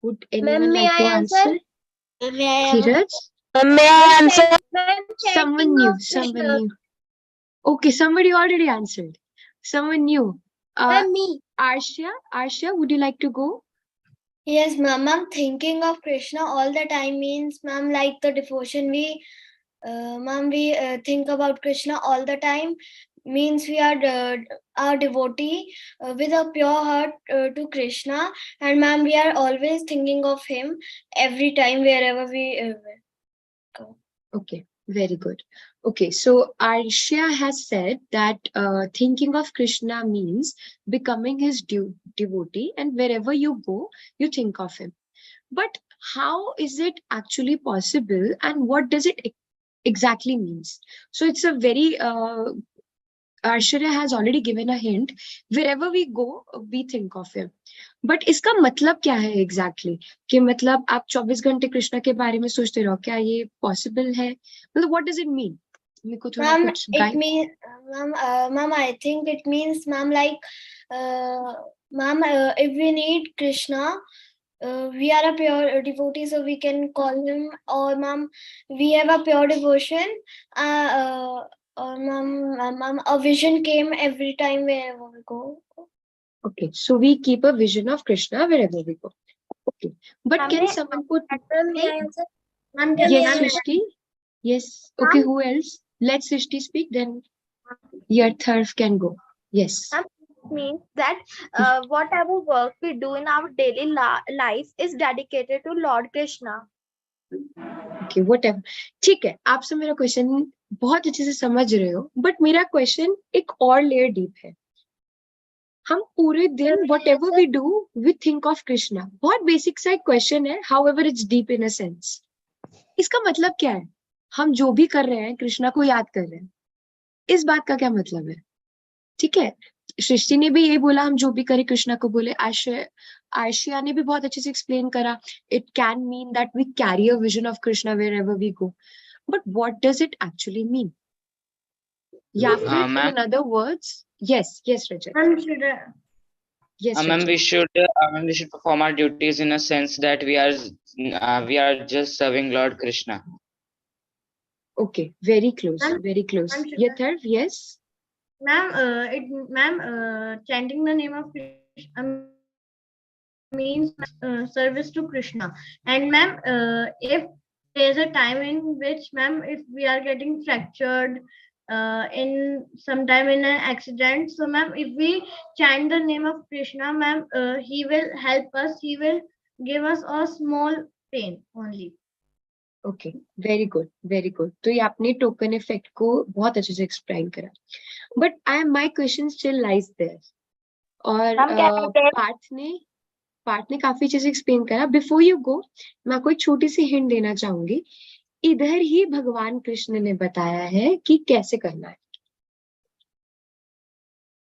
Speaker 2: Would anyone
Speaker 1: may
Speaker 2: like to
Speaker 1: I
Speaker 2: answer?
Speaker 1: answer?
Speaker 2: Dheeraj?
Speaker 1: May I answer?
Speaker 2: Someone new. Someone new. Okay, somebody already answered. Someone new.
Speaker 1: Me.
Speaker 2: Arshia, would you like to go?
Speaker 5: Yes, ma'am. I'm thinking of Krishna all the time means, ma'am, like the devotion we think about Krishna all the time means we are devotee with a pure heart to Krishna, and ma'am, we are always thinking of him every time wherever we go.
Speaker 2: Okay, very good. Okay, so Arshia has said that thinking of Krishna means becoming his devotee, and wherever you go, you think of him. But how is it actually possible, and what does it exactly means? So it's a very Arshia has already given a hint. Wherever we go, we think of him. But इसका मतलब क्या है exactly कि मतलब आप 24 घंटे कृष्णा के बारे में सोचते रहो, क्या ये पॉसिबल है? मतलब व्हाट डज इट मीन? मेरे को थोड़ा
Speaker 5: Ma'am,
Speaker 2: कुछ
Speaker 5: it means, ma'am, I think it means, ma'am, like, ma'am, if we need Krishna, we are a pure devotee, so we can call him, or ma'am, we have a pure devotion, or ma'am, a vision came every time wherever we go.
Speaker 2: Okay, so we keep a vision of Krishna wherever we go. Okay, but can
Speaker 4: हमें
Speaker 2: someone put
Speaker 1: May I answer?
Speaker 2: yes, Srishti? Yes. Okay, who else? Let Srishti speak, then your third can go. Yes.
Speaker 4: means that whatever work we do in our daily life is dedicated to Lord Krishna.
Speaker 2: Okay, whatever. ठीक है, आप सब मेरा question बहुत अच्छे से समझ रहे हो, बट मेरा क्वेश्चन एक और लेयर डीप है. हम पूरे दिन whatever we do, we think of Krishna. बहुत बेसिक सा एक क्वेश्चन है, however it's deep in a sense. इसका मतलब क्या है? हम जो भी कर रहे हैं कृष्णा को याद कर रहे हैं. इस बात का क्या मतलब है? ठीक है, सृष्टि ने भी यही बोला हम जो भी करें कृष्णा को बोले. आशिया ने भी बहुत अच्छे से एक्सप्लेन करा. It can mean that we carry a vision of Krishna wherever we go. But what does it actually mean? या फिर in
Speaker 8: Ma'am,
Speaker 2: other words, yes, Rajat. Yes,
Speaker 8: Ma'am,
Speaker 2: Rajat.
Speaker 8: we should perform our duties in a sense that we are just serving Lord Krishna.
Speaker 2: Okay, very close,
Speaker 6: Ma'am,
Speaker 2: very close.
Speaker 6: ma'am, should
Speaker 2: Yatharv, yes.
Speaker 6: chanting the name of Krishna means service to Krishna. And ma'am, if there's a time in which, ma'am, if we are getting fractured in sometime in an accident, so ma'am, if we chant the name of Krishna, ma'am, he will help us. He will give us a small pain only.
Speaker 2: Okay, very good, very good. तो ये आपने token effect को बहुत अच्छे से explain करा. But my question still lies there. और पार्थ ने काफी चीजें एक्सप्लेन करा. बिफोर यू गो, मैं आपको एक छोटी सी हिंट देना चाहूंगी. इधर ही भगवान कृष्ण ने बताया है कि कैसे करना है.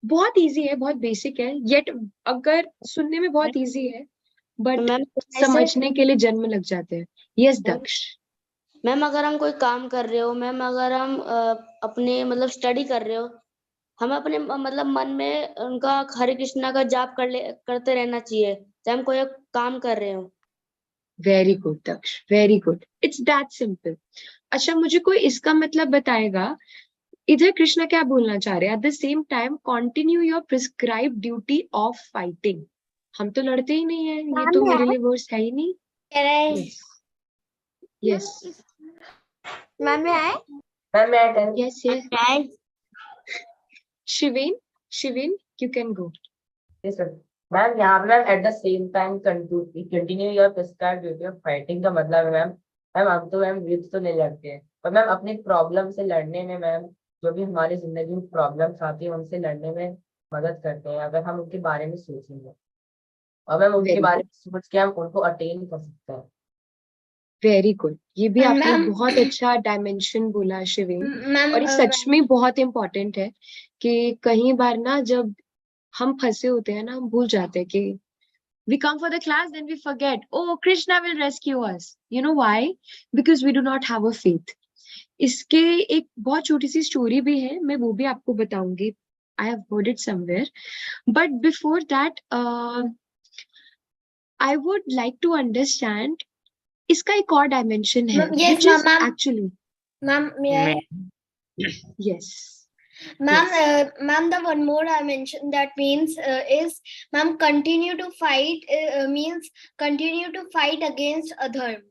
Speaker 2: बहुत इजी है, बहुत बेसिक है, येट अगर सुनने में बहुत इजी है बट
Speaker 3: मैम
Speaker 2: समझने के लिए जन्म लग जाते हैं. यस दक्ष.
Speaker 3: मैम, अगर हम कोई काम कर रहे हो, मैम, अगर हम अपने मतलब स्टडी कर रहे हो, हमें अपने मतलब मन में उनका हरे कृष्णा का जाप करते रहना चाहिए, चाहे हम कोई काम कर रहे हो.
Speaker 2: Very good Daksh, very good. It's that simple. अच्छा, मुझे कोई इसका मतलब बताएगा, इधर कृष्णा क्या बोलना चाह रहे हैं? At the same time continue your prescribe duty of fighting. हम तो लड़ते ही नहीं है, ये तो मेरे लिए वर्ड्स है ही नहीं. यस यस
Speaker 4: मैम मैं आए?
Speaker 7: मैम मैं attend-
Speaker 2: yes yes. Shiven you can go.
Speaker 7: Yes, sir. Ma'am यहाँ पे ma'am at the same time continue your prescribed duty of fighting का मतलब है मैम मैम हम तो मैम युद्ध तो नहीं लड़ते हैं, पर मैम अपनी प्रॉब्लम से लड़ने में मैम जो भी हमारी जिंदगी में प्रॉब्लम्स आती है उनसे लड़ने में मदद करते हैं अगर हम उनके बारे में सोचेंगे, और मैम उनके
Speaker 2: Very
Speaker 7: बारे में सोच के हम उनको अटेन कर सकते हैं.
Speaker 2: Very good. ये भी आपने
Speaker 5: मैम
Speaker 2: बहुत अच्छा डायमेंशन बोला शिवेन.
Speaker 5: मैम
Speaker 2: और ये सच में बहुत इम्पोर्टेंट है कि कई बार ना जब हम फंसे होते हैं ना, हम भूल जाते हैं कि we come for the class, then we forget, oh Krishna will rescue us. You know why? Because we do not have a faith. इसके एक बहुत छोटी सी स्टोरी भी है, मैं वो भी आपको बताऊंगी. I have heard it somewhere. But before that, I would like to understand इसका एक और डायमेंशन है,
Speaker 5: Yes,
Speaker 2: which is
Speaker 5: ma'am.
Speaker 2: actually
Speaker 5: Ma'am, may I?
Speaker 2: yes.
Speaker 5: Ma'am,
Speaker 2: Yes.
Speaker 5: ma'am, the one more I mentioned that means is, ma'am, continue to fight means continue to fight against adharm.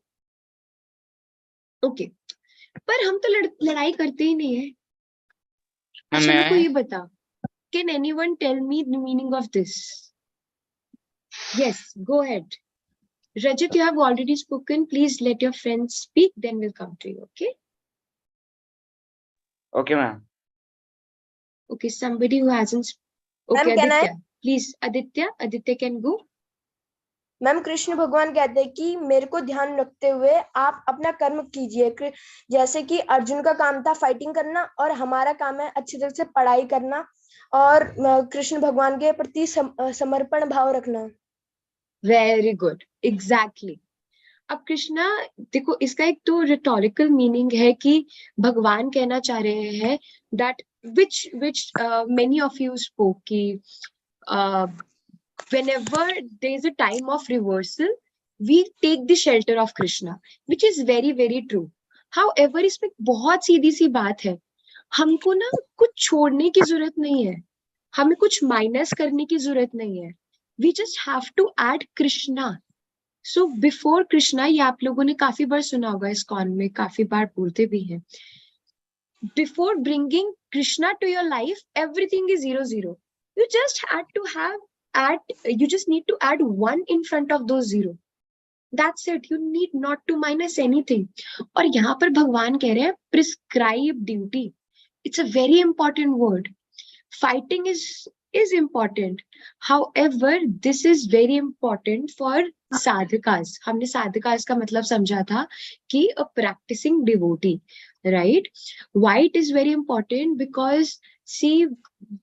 Speaker 2: Okay. पर हम तो लड़ाई करते ही नहीं है.
Speaker 8: Ma'am,
Speaker 2: अच्छा,
Speaker 8: may
Speaker 2: मेरे को
Speaker 8: I?
Speaker 2: ये बता, can anyone tell me the meaning of this? Yes, go ahead. Rajat, you have already spoken. Please let your friends speak, then we'll come to you, okay?
Speaker 8: Okay, ma'am.
Speaker 2: Okay, somebody who hasn't. Okay,
Speaker 9: Ma'am, can I?
Speaker 2: Aditya. Please, Aditya can go.
Speaker 9: Ma'am Krishna भगवान कहते हैं कि मेरे को ध्यान रखते हुए आप अपना कर्म कीजिए. जैसे कि अर्जुन का काम था फाइटिंग करना और हमारा काम है अच्छी तरह से पढ़ाई करना और कृष्ण भगवान के प्रति समर्पण भाव रखना.
Speaker 2: Very good, exactly. अब कृष्णा देखो, इसका एक तो रिटोरिकल मीनिंग है कि भगवान कहना चाह रहे हैं that which many of you spoke कि whenever there is a time of reversal, we take the shelter of Krishna, which is very very true. However, इसमें बहुत सीधी सी बात है, हमको ना कुछ छोड़ने की जरूरत नहीं है, हमें कुछ माइनस करने की जरूरत नहीं है. We just have to add Krishna. So before Krishna, ये आप लोगों ने काफी बार सुना होगा, इस कॉन में काफी बार बोलते भी हैं. Before bringing Krishna to your life, everything is 0-0. You just you just need to add 1 in front of those 0. That's it. You need not to minus anything. और यहाँ पर भगवान कह रहे हैं prescribe duty. It's a very important word. Fighting is important. However, this is very important for sadhakas. हमने sadhakas का मतलब समझा था कि a practicing devotee, right? Why it is very important? Because see,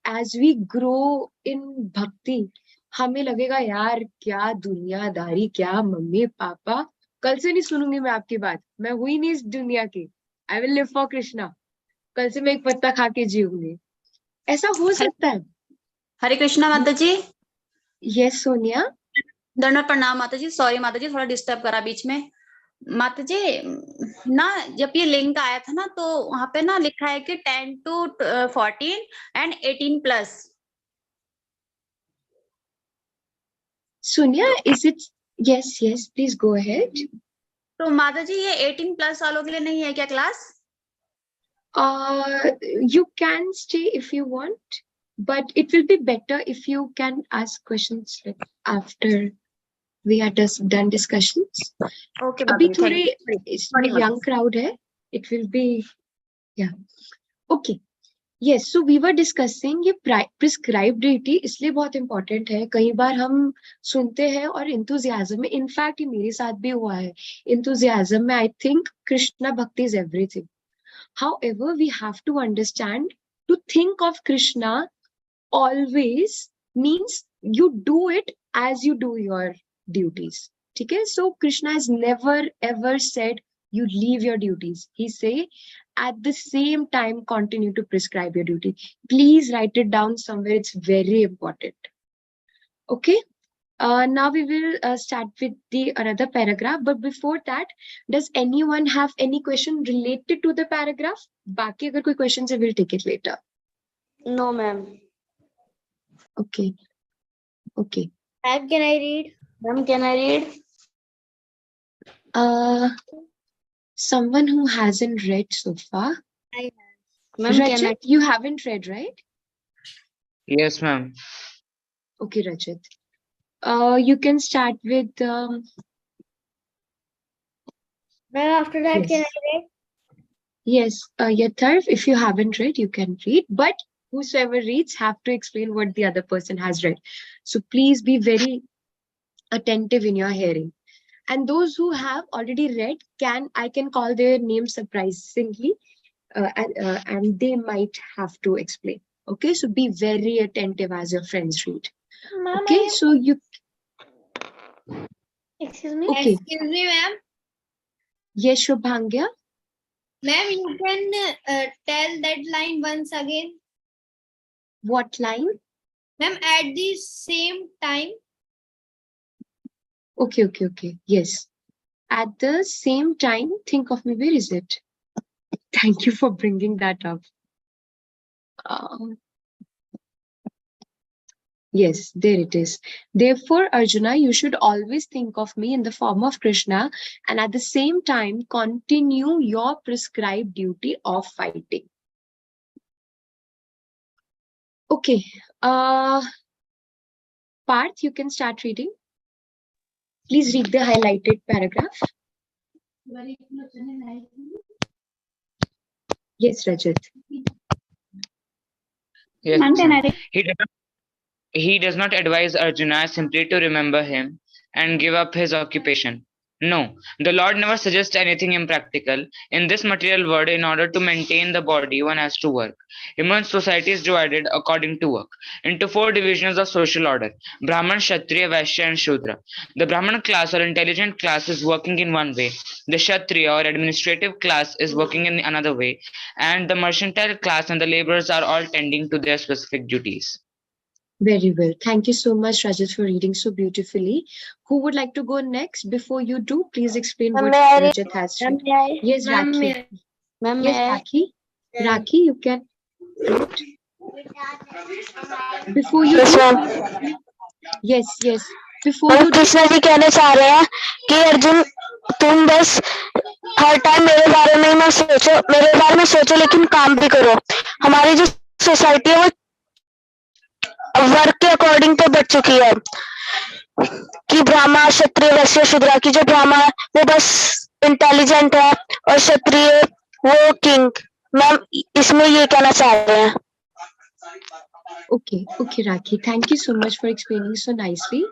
Speaker 2: as we grow in bhakti, हमें लगेगा यार क्या दुनियादारी, क्या मम्मी पापा, कल से नहीं सुनूंगी मैं आपकी बात, मैं हुई नहीं इस दुनिया की. I will live for Krishna. कल से मैं एक पत्ता खा के जीऊंगी. ऐसा हो सकता है.
Speaker 10: हरे कृष्णा माता जी.
Speaker 2: Yes, Sonia.
Speaker 10: दंडवत प्रणाम माता जी. सॉरी माता जी, थोड़ा डिस्टर्ब करा बीच में. माता जी ना, जब ये लिंक आया था ना, तो वहां पे ना लिखा है कि 10 to 14 and 18 plus.
Speaker 2: Sonia, is it? Yes, yes. Please go ahead.
Speaker 10: तो माता जी ये 18 प्लस वालों के लिए नहीं है क्या class?
Speaker 2: You can stay if you want, but it will be better if you can ask questions like after we are just done discussions.
Speaker 10: Okay
Speaker 2: अभी
Speaker 10: माता जी,
Speaker 2: थोड़े
Speaker 10: थैंक यू.
Speaker 2: इसमें young crowd है. It will be, yeah. Okay. Yes, so we were discussing ये prescribed deity इसलिए बहुत important है. कई बार हम सुनते हैं और enthusiasm में, in fact ये मेरे साथ भी हुआ है. Enthusiasm में I think Krishna Bhakti is everything. However, we have to understand, to think of Krishna always means you do it as you do your duties. Okay? So Krishna has never ever said you leave your duties. He say at the same time continue to prescribe your duty. Please write it down somewhere. It's very important. Okay. Now we will start with the another paragraph. But before that, does anyone have any question related to the paragraph? बाकी अगर कोई questions है, we'll take it later.
Speaker 3: No, ma'am.
Speaker 2: Okay. Okay.
Speaker 5: Ma'am, can I read?
Speaker 3: Ma'am, can I read?
Speaker 2: Someone who hasn't read so far.
Speaker 3: Ma'am, can I?
Speaker 2: Rajat, you haven't read, right?
Speaker 8: Yes, ma'am.
Speaker 2: Okay, Rajat. You can start with.
Speaker 5: Ma'am, after that,
Speaker 2: Yes.
Speaker 5: can I read?
Speaker 2: Yes, Yatharv, if you haven't read, you can read, but whosoever reads have to explain what the other person has read. So please be very attentive in your hearing. And those who have already read, I can call their name surprisingly, and they might have to explain. Okay, so be very attentive as your friends read.
Speaker 5: Ma'am,
Speaker 2: Okay, so you.
Speaker 5: Excuse me.
Speaker 2: Okay.
Speaker 5: Excuse me, ma'am.
Speaker 2: Yes, Shubhangya.
Speaker 5: Ma'am, you can tell that line once again.
Speaker 2: What line?
Speaker 5: Ma'am, at the same time.
Speaker 2: Okay. Yes. At the same time, think of me. Where is it? Thank you for bringing that up. Yes, there it is. Therefore, Arjuna, you should always think of me in the form of Krishna, and at the same time, continue your prescribed duty of fighting. Okay. Parth, you can start reading. Please read the highlighted paragraph. Yes, Rajat.
Speaker 8: Yes, ma'am. He does not advise Arjuna simply to remember him and give up his occupation. No, the Lord never suggests anything impractical. In this material world, in order to maintain the body, one has to work. Human society is divided according to work into 4 divisions of social order: Brahman, Kshatriya, Vaishya, and Shudra. The Brahman class or intelligent class is working in one way, the Kshatriya or administrative class is working in another way, and the mercantile class and the laborers are all tending to their specific duties.
Speaker 2: Very well. Thank you so much, Rajat, for reading so beautifully. Who would like to go next? Before you do, please explain what Rajat has read. Yes, Rakhi.
Speaker 3: Ma'am,
Speaker 2: Yes, Rakhi. Rakhi, you can. Before you do. Yes. Before you do.
Speaker 9: Krishna ji कहना चाह रहे हैं कि अर्जुन तुम बस हर time मेरे बारे में ना सोचो, मेरे बारे में सोचो लेकिन काम भी करो. हमारी जो सोसाइटी है वो वर्क के अकॉर्डिंग तो बढ़ चुकी है कि ब्राह्मण, क्षत्रिय, वैश्य, शूद्र की जो ब्राह्मण है वो बस इंटेलिजेंट है और क्षत्रिय वो किंग. मैम इसमें ये कहना चाह रहे हैं.
Speaker 2: Okay, Rakhi. Thank you so much for explaining so nicely.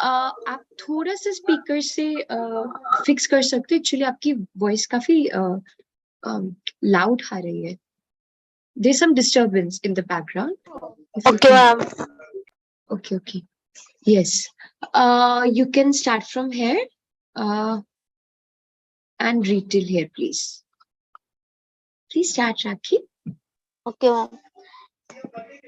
Speaker 2: आप थोड़ा सा स्पीकर से फिक्स कर सकते हो? Actually, आपकी वॉइस काफी loud आ रही है. There's some disturbance in the background.
Speaker 9: Okay, ma'am.
Speaker 2: Okay. Yes. You can start from here and read till here, please. Please start, Rakhi.
Speaker 3: Okay, ma'am.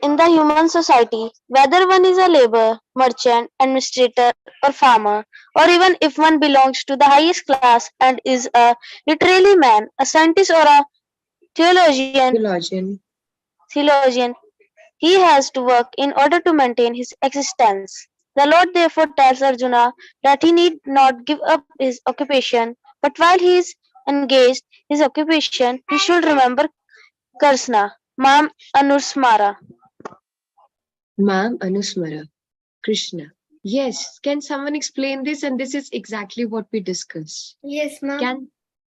Speaker 3: in the human society, whether one is a labor, merchant, administrator, or farmer, or even if one belongs to the highest class and is a literary man, a scientist, or a theologian,
Speaker 2: Theologian.
Speaker 3: theologian, he has to work in order to maintain his existence. The Lord therefore tells Arjuna that he need not give up his occupation, but while he is engaged his occupation, he should remember Karsna, Mam Anusmara.
Speaker 2: Ma'am Anusmara. Krishna. Yes. Can someone explain this? And this is exactly what we discussed.
Speaker 5: Yes, ma'am.
Speaker 2: Can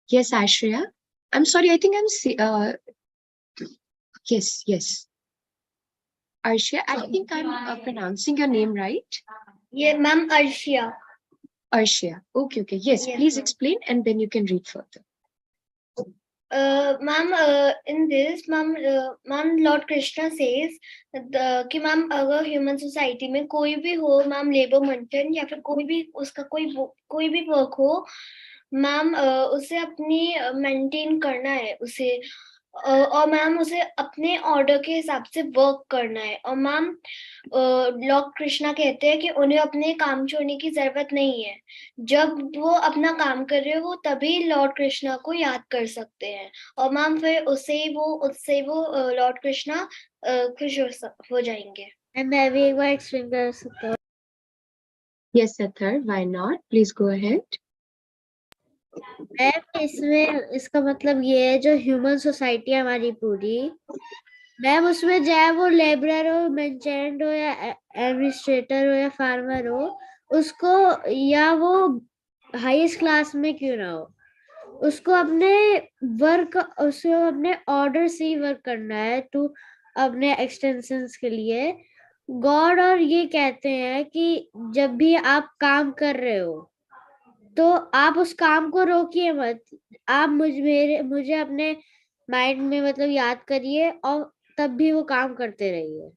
Speaker 2: yes, Ashriya? I'm sorry, I think yes. Arshia, I think I'm pronouncing your name right.
Speaker 5: Yeah, ma'am, Arshia.
Speaker 2: Arshia. Okay. Yes,
Speaker 5: Yes,
Speaker 2: please
Speaker 5: ma'am.
Speaker 2: explain and then you can read further.
Speaker 5: Ma'am, in this, ma'am, Lord Krishna says कि ma'am अगर human society में कोई भी हो, ma'am labour मंटन या फिर कोई भी उसका कोई भी वर्क हो, मैम उसे अपनी मेंटेन करना है उसे, और मैम उसे अपने ऑर्डर के हिसाब से वर्क करना है। और मैम लॉर्ड कृष्णा कहते हैं कि उन्हें अपने काम छोड़ने की जरूरत नहीं है। जब वो अपना काम कर रहे हो तभी लॉर्ड कृष्णा को याद कर सकते हैं, और मैम फिर उससे वो लॉर्ड कृष्णा खुश हो जाएंगे।
Speaker 4: मैं भी एक बार एक्सप्लेन कर सकता हूँ?
Speaker 2: Yes, Athar, why not? Please go ahead.
Speaker 4: Ma'am इसमें इसका मतलब ये है, जो ह्यूमन सोसाइटी है हमारी पूरी, मैम उसमें चाहे वो लेबरर हो, मर्चेंट हो, या एडमिनिस्ट्रेटर हो, या फार्मर हो, उसको या वो हाईएस्ट क्लास में क्यों ना हो, उसको अपने ऑर्डर से ही वर्क करना है टू अपने एक्सटेंशंस के लिए। गॉड और ये कहते हैं कि जब भी आप काम कर रहे हो तो आप उस काम को रोकिए मत, आप मुझे अपने माइंड में मतलब याद करिए और तब भी वो काम करते रहिए।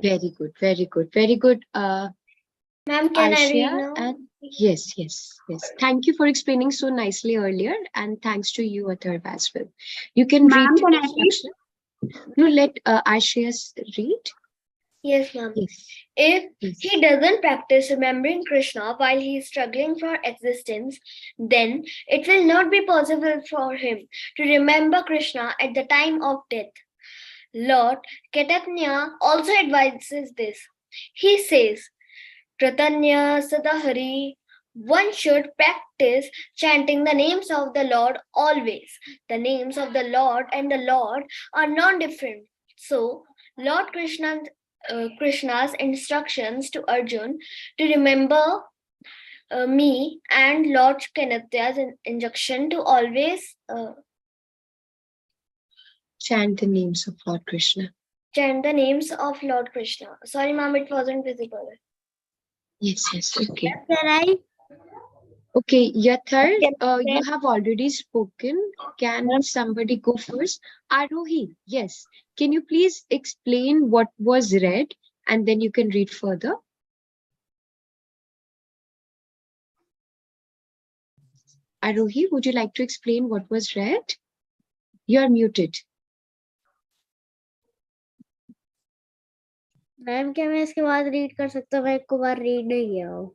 Speaker 2: Very good.
Speaker 5: Ma'am can I read
Speaker 2: Arshia,
Speaker 5: now?
Speaker 2: and yes. Thank you for explaining so nicely earlier, and thanks to you, Athar, as well. You can read
Speaker 10: Ma'am,
Speaker 2: the
Speaker 10: can I read?
Speaker 2: instruction. No, let Arshia read.
Speaker 5: Yes, ma'am.
Speaker 2: Yes.
Speaker 5: If he doesn't practice remembering Krishna while he is struggling for existence, then it will not be possible for him to remember Krishna at the time of death. Lord Chaitanya also advises this. He says, Pratanya Sadahari, one should practice chanting the names of the Lord always. The names of the Lord and the Lord are non-different. So, Lord Krishna's instructions to Arjun to remember me, and Lord Chaitya's injunction to always
Speaker 2: Chant the names of Lord Krishna.
Speaker 5: chant the names of Lord Krishna. Sorry, ma'am, it wasn't visible.
Speaker 2: Yes. Okay.
Speaker 4: Can I?
Speaker 2: Okay, Yathar, you have already spoken. Can somebody go first? Arohi, yes. Can you please explain what was read and then you can read further? Arohi, would you like to explain what was read? You are muted.
Speaker 4: Ma'am क्या मैं इसके बाद read कर सकता हूँ? मैं एक को बार रीड नहीं किया हूँ।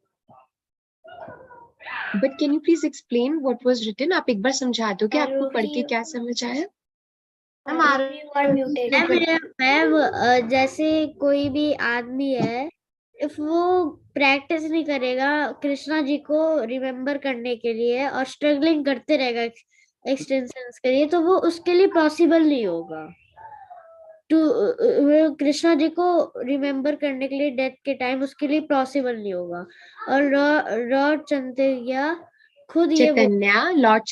Speaker 2: But can you please explain what was written? आप एक बार समझा दो कि आपको पढ़ के क्या समझ आया?
Speaker 4: मैम जैसे कोई भी आदमी है, इफ वो प्रैक्टिस नहीं करेगा कृष्णा जी को रिमेम्बर करने के लिए और स्ट्रगलिंग करते रहेगा एक्सटेंशंस के लिए, तो वो उसके लिए पॉसिबल नहीं होगा टू कृष्णा जी को रिमेम्बर करने के लिए डेथ के टाइम, उसके लिए पॉसिबल नहीं होगा। और लॉर्ड चैतन्य खुद ये लॉर्ड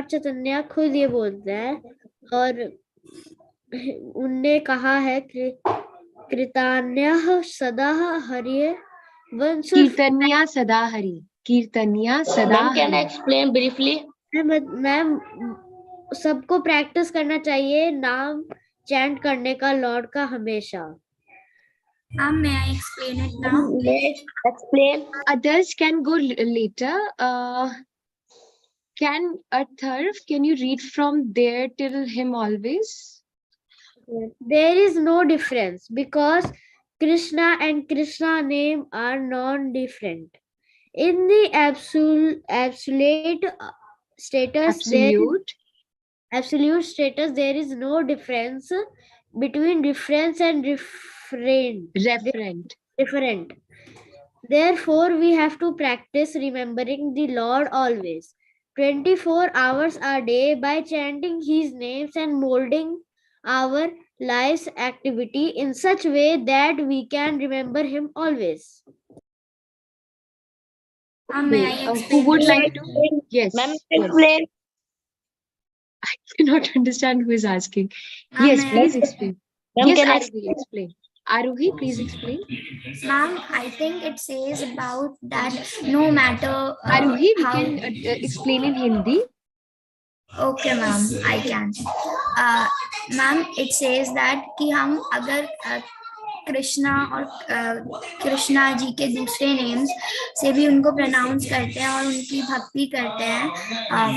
Speaker 4: चैतन्य खुद ये बोलते हैं, और उनने कहा है कि कृतन्यः सदा हरिये
Speaker 2: कीर्तन्या सदा हरि। कीर्तन्या सदा
Speaker 3: Ma'am, can I
Speaker 2: Hari.
Speaker 3: explain briefly?
Speaker 4: Ma'am सबको प्रैक्टिस करना चाहिए नाम चैंट करने का लॉर्ड का हमेशा।
Speaker 10: May I explain it now?
Speaker 3: Let's explain.
Speaker 2: Others can go later. Can Athar, can you read from there till him always?
Speaker 11: There is no difference because Krishna and Krishna name are non-different. In the absolute status, there is no difference between difference and different. Therefore, we have to practice remembering the Lord always, 24 hours a day, by chanting His names and molding our life's activity in such way that we can remember Him always.
Speaker 5: May I
Speaker 2: Who
Speaker 5: explain?
Speaker 2: would like to? Yes.
Speaker 3: Ma'am,
Speaker 2: Yes.
Speaker 3: explain.
Speaker 2: I cannot understand who is asking.
Speaker 5: Ma'am,
Speaker 2: Yes,
Speaker 5: may I
Speaker 2: please explain.
Speaker 3: Ma'am,
Speaker 2: Yes,
Speaker 3: can I
Speaker 2: Aruhi, explain. Aruhi, please explain.
Speaker 5: Ma'am, I think it says about that no matter
Speaker 2: Aruhi, we
Speaker 5: how.
Speaker 2: can explain in Hindi.
Speaker 5: Okay, ma'am, I can. Ma'am, it says that कि हम अगर कृष्णा और कृष्णा जी के दूसरे names से भी उनको pronounce करते हैं और उनकी भक्ति करते हैं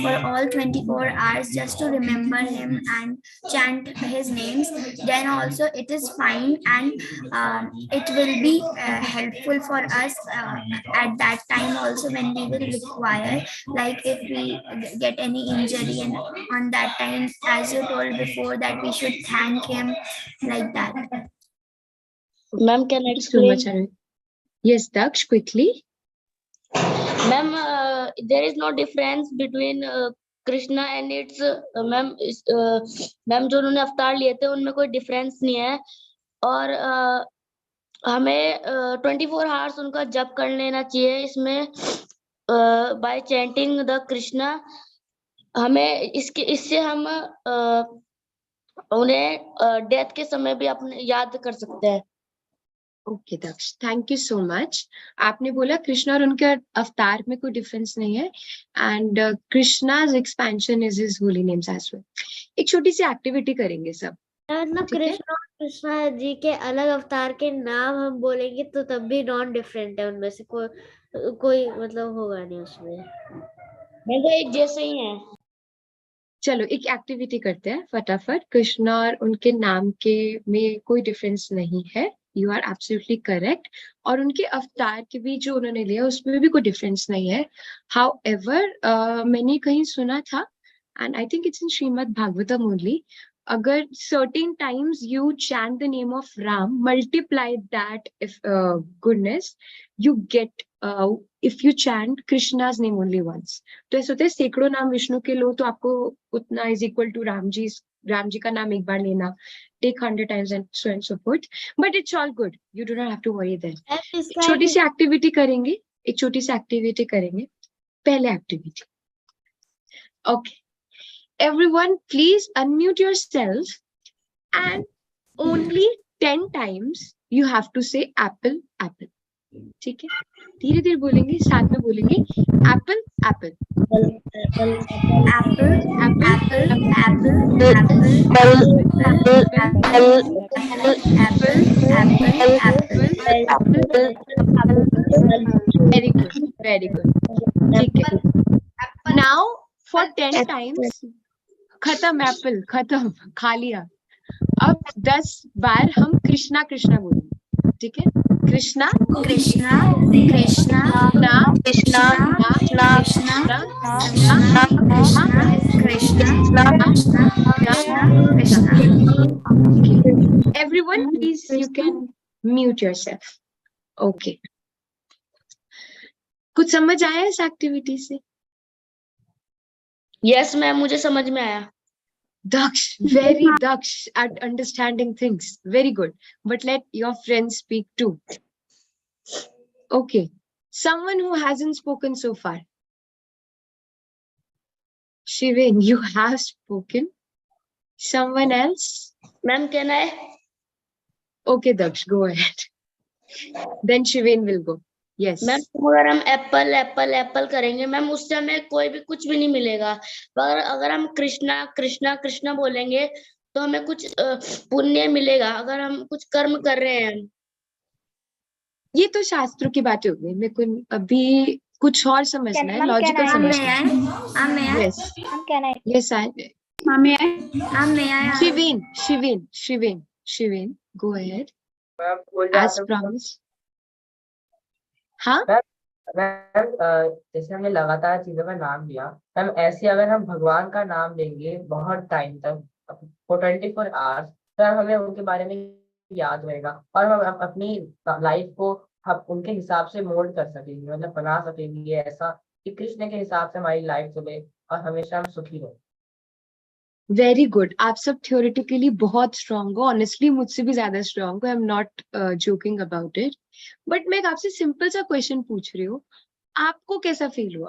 Speaker 5: for all 24 hours just to remember him and chant his names, then also it is fine, and it will be helpful for us at that time also when we will require, like if we get any injury, and on that time, as you told before, that we should thank him like that.
Speaker 3: Ma'am, can I
Speaker 2: Thank you so much,
Speaker 3: explain?
Speaker 2: Aruhi. Yes, Daksh, quickly.
Speaker 3: Ma'am, there is no difference between Krishna and it's ma'am ma'am जो उन्होंने अवतार लिए थे उनमें कोई difference नहीं है और हमें 24 आवर्स उनका जप कर लेना चाहिए इसमें बाय चैंटिंग द कृष्णा हमें इससे हम उन्हें डेथ के समय भी अपने याद कर सकते हैं
Speaker 2: okay Daksh, thank you so much. आपने बोला कृष्णा और उनके अवतार में कोई डिफरेंस नहीं है and Krishna's expansion is his holy names as well. एक छोटी सी एक्टिविटी करेंगे सब.
Speaker 11: मतलब
Speaker 2: ठीक है?
Speaker 11: कृष्णा और कृष्णा जी के अलग अवतार के नाम हम बोलेंगे तो तब भी नॉन डिफरेंट है, उनमें से कोई मतलब होगा नहीं उसमें.
Speaker 3: एक जैसे ही है.
Speaker 2: चलो एक एक्टिविटी करते हैं फटाफट. कृष्णा और उनके नाम के में कोई डिफरेंस नहीं है. You are absolutely correct. और उनके अवतार के भी जो उन्होंने लिया उसमें भी कोई डिफरेंस नहीं है. हाउ एवर मैंने कहीं सुना था and I think it's in Shrimad Bhagavatam only, अगर certain times you chant the name of Ram, multiply that if goodness you get if you chant Krishna's name only once. तो ऐसा होता है सैकड़ों नाम विष्णु के लो तो आपको उतना is equal to Ram ji का नाम एक बार लेना. Take 100 times and so and so forth. But it's all good. You do not have to worry then. छोटी सी एक्टिविटी करेंगे. एक छोटी सी एक्टिविटी करेंगे. पहले activity. Okay. Everyone, please unmute yourself and only 10 times you have to say apple, apple. ठीक है? धीरे धीरे बोलेंगे, साथ में बोलेंगे apple, apple.
Speaker 5: Apple, apple, apple, apple,
Speaker 2: Very good, very good. ठीक है. Now for 10 times खत्म एप्पल, खत्म, खा लिया. अब 10 बार हम कृष्णा कृष्णा बोलेंगे. ठीक है? Krishna
Speaker 5: Krishna Krishna Krishna Krishna Krishna Krishna.
Speaker 2: Everyone, please, you can mute yourself. Okay. कुछ समझ आया इस एक्टिविटी से?
Speaker 3: यस मैम, मुझे समझ में आया.
Speaker 2: Daksh, very Daksh at understanding things. Very good. But let your friends speak too. Okay. Someone who hasn't spoken so far. Shivin, you have spoken. Someone else?
Speaker 3: Ma'am, can I?
Speaker 2: Okay, Daksh, go ahead. Then Shivin will go. Yes.
Speaker 3: Ma'am अगर हम Apple Apple Apple करेंगे ma'am उस समय कोई भी कुछ भी नहीं मिलेगा. पर अगर हम कृष्णा कृष्णा कृष्णा बोलेंगे तो हमें कुछ पुण्य मिलेगा अगर हम कुछ कर्म कर रहे हैं.
Speaker 2: ये तो शास्त्रों की बातें हो गई. मेरे को अभी कुछ और समझना है, लॉजिकल समझना है. Yes. Yes, Shivin, go ahead.
Speaker 7: Ma'am भूल
Speaker 2: As
Speaker 7: जाते हो
Speaker 2: promised. हाँ,
Speaker 7: मैम जैसे हमने लगातार चीजों का नाम लिया, मैम ऐसे अगर हम भगवान का नाम लेंगे बहुत टाइम तक फॉर 24 आवर्स, तो हमें उनके बारे में याद रहेगा और हम अपनी लाइफ को हम उनके हिसाब से मोल्ड कर सकेंगे, मतलब बना सकेंगे ऐसा कि कृष्ण के हिसाब से हमारी लाइफ चले और हमेशा हम सुखी रहे।
Speaker 2: Very good. आप सब थियोरेटिकली बहुत स्ट्रांग हो, ऑनेस्टली मुझसे भी ज्यादा स्ट्रांग हो, आई am not joking about it. But मैं आपसे सिंपल सा क्वेश्चन पूछ रही हूँ, आपको कैसा फील हुआ?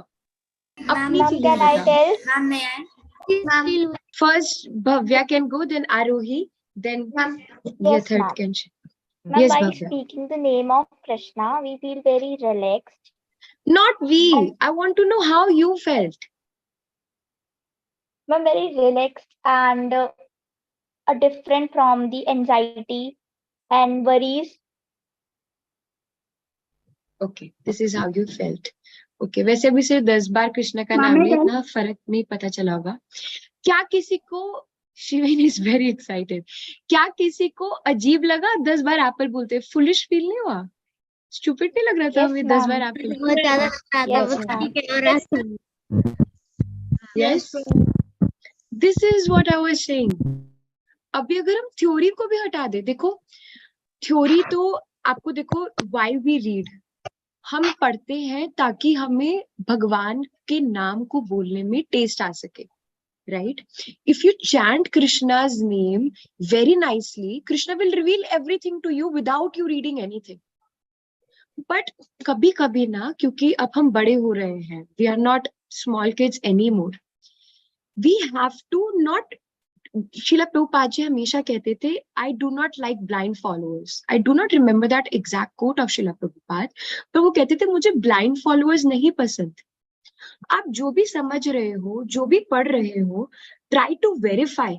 Speaker 2: अपनी फीलिंग बताओ। First Bhavya can go, then Aarohi, then ये third can. Yes,
Speaker 12: By
Speaker 2: Bhavya.
Speaker 12: speaking the name of Krishna, we feel very relaxed.
Speaker 2: Not we. I want to know how you felt.
Speaker 12: I'm very relaxed and different from the anxiety and worries.
Speaker 2: Okay, this is how you felt. Okay, वैसे भी सिर्फ 10 बार कृष्ण का नाम लिया, इतना फर्क नहीं पता चला होगा। क्या किसी को, शिवेन इज वेरी एक्साइटेड, क्या किसी को अजीब लगा 10 बार एप्पल बोलते? फुलिश फील नहीं हुआ? स्टूपिड नहीं लग रहा था हमें 10 बार apple? Yes, this is what I was saying. अभी अगर हम थ्योरी को भी हटा दे, देखो थ्योरी तो आपको, देखो व्हाई वी रीड, हम पढ़ते हैं ताकि हमें भगवान के नाम को बोलने में टेस्ट आ सके, right? If you chant Krishna's name very nicely, Krishna will reveal everything to you without you reading anything. But कभी कभी ना, क्योंकि अब हम बड़े हो रहे हैं, we are not small kids any more, we have to not, Srila Prabhupada ji हमेशा कहते थे, I do not like blind followers. I do not remember that exact quote of Srila Prabhupada, पर वो कहते थे मुझे ब्लाइंड फॉलोअर्स नहीं पसंद। आप जो भी समझ रहे हो, जो भी पढ़ रहे हो, ट्राई टू वेरीफाई।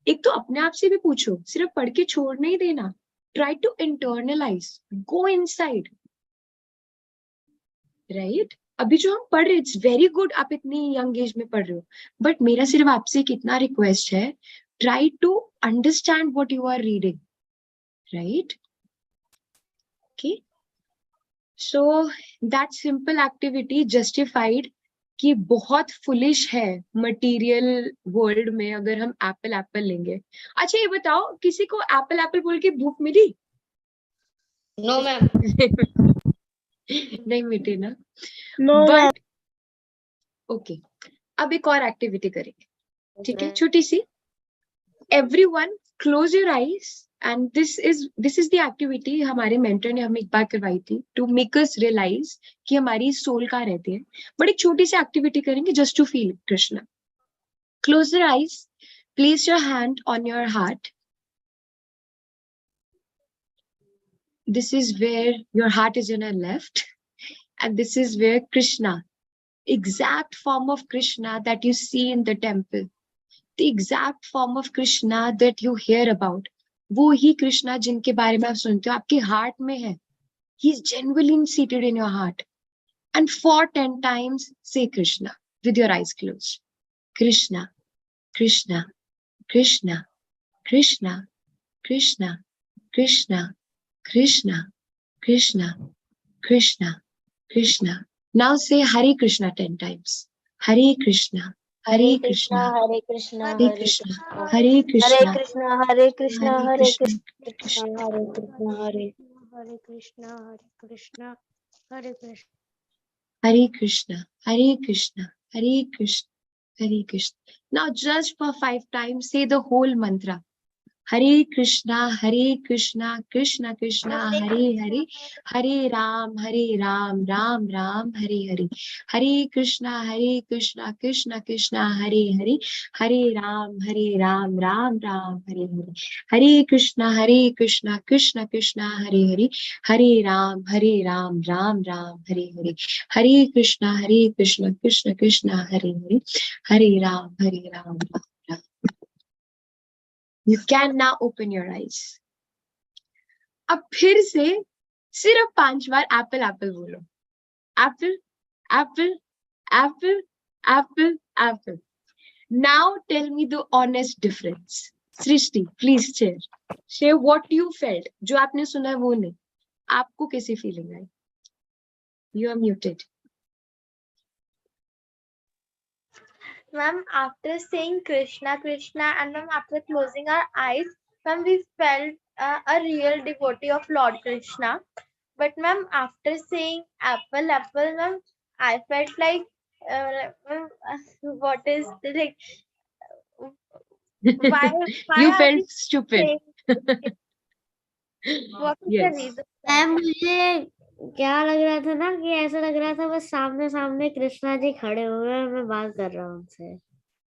Speaker 2: एक तो अपने आप से भी पूछो, सिर्फ पढ़ के छोड़ नहीं देना, try to internalize, go inside, right? अभी जो हम पढ़ रहे, इट्स वेरी गुड, आप इतनी यंग एज में पढ़ रहे हो, बट मेरा सिर्फ आपसे कितना रिक्वेस्ट है, try to understand what you are reading, right? Okay, so that simple activity justified कि बहुत फुलिश है मटेरियल वर्ल्ड में अगर हम एप्पल एप्पल लेंगे। अच्छा ये बताओ, किसी को एप्पल एप्पल बोल के भूख मिली?
Speaker 3: No ma'am.
Speaker 2: नहीं मिटी ना?
Speaker 12: No,
Speaker 2: बट ओके, अब एक और एक्टिविटी करेंगे, ठीक है? छोटी सी, everyone close your eyes, and this is the activity हमारे मेंटर ने हमें एक बार करवाई थी टू मेक अस रियलाइज कि हमारी सोल कहाँ रहती है। बट एक छोटी सी एक्टिविटी करेंगे just to feel Krishna. Close your eyes, place your hand on your heart, this is where your heart is in your left, and this is where Krishna, exact form of Krishna that you see in the temple, the exact form of Krishna that you hear about, वो ही कृष्णा जिनके बारे में आप सुनते हो आपके heart में है। He is genuinely seated in your heart. And for 10 times say Krishna with your eyes closed. Krishna, Krishna, Krishna, Krishna, Krishna, Krishna, Krishna, Krishna, Krishna, Krishna. Now say Hare Krishna 10 times. Hare Krishna, Hare Krishna,
Speaker 12: Hare Krishna,
Speaker 2: Hare Krishna, Hare Krishna,
Speaker 12: Hare Krishna,
Speaker 2: Hare
Speaker 12: Hare
Speaker 2: Krishna,
Speaker 12: Krishna,
Speaker 2: Krishna,
Speaker 12: Hare Krishna, Hare
Speaker 11: Hare Krishna, Hare Krishna, Hare Krishna.
Speaker 2: Hare Krishna, Hare Krishna, Hare Krishna, Hare Krishna. Now just for 5 times say the whole mantra. Hare Krishna, Krishna Krishna, Hare Hare, Hare Ram, Ram Ram, Hare Hare. Hare Krishna, Krishna Krishna, Hare Hare, Hare Ram, Ram Ram, Hare Hare. Hare Krishna, Krishna Krishna, Hare Hare, Hare Ram, Ram Ram, Hare Hare. Hare Krishna, Krishna Krishna, Hare Hare, Hare Ram, Ram Ram. You can now open your eyes. अब फिर से सिर्फ 5 बार Apple Apple बोलो। Apple Apple Apple Apple Apple. Now tell me the honest difference. Srishti, please share. Share what you felt. जो आपने सुना है वो नहीं. आपको कैसी feeling I? You are muted.
Speaker 4: Ma'am, after saying Krishna, Krishna, and ma'am, after closing our eyes, ma'am, we felt a real devotee of Lord Krishna. But ma'am, after saying apple, apple, ma'am, I felt like, ma'am, what is like, why
Speaker 2: You
Speaker 4: are
Speaker 2: felt
Speaker 4: we
Speaker 2: stupid.
Speaker 4: saying it? What is the
Speaker 2: Yes.
Speaker 4: reason?
Speaker 11: Ma'am मुझे क्या लग रहा था ना कि ऐसा लग रहा था बस सामने सामने कृष्णा जी खड़े हुए हैं, मैं बात कर रहा हूँ उनसे.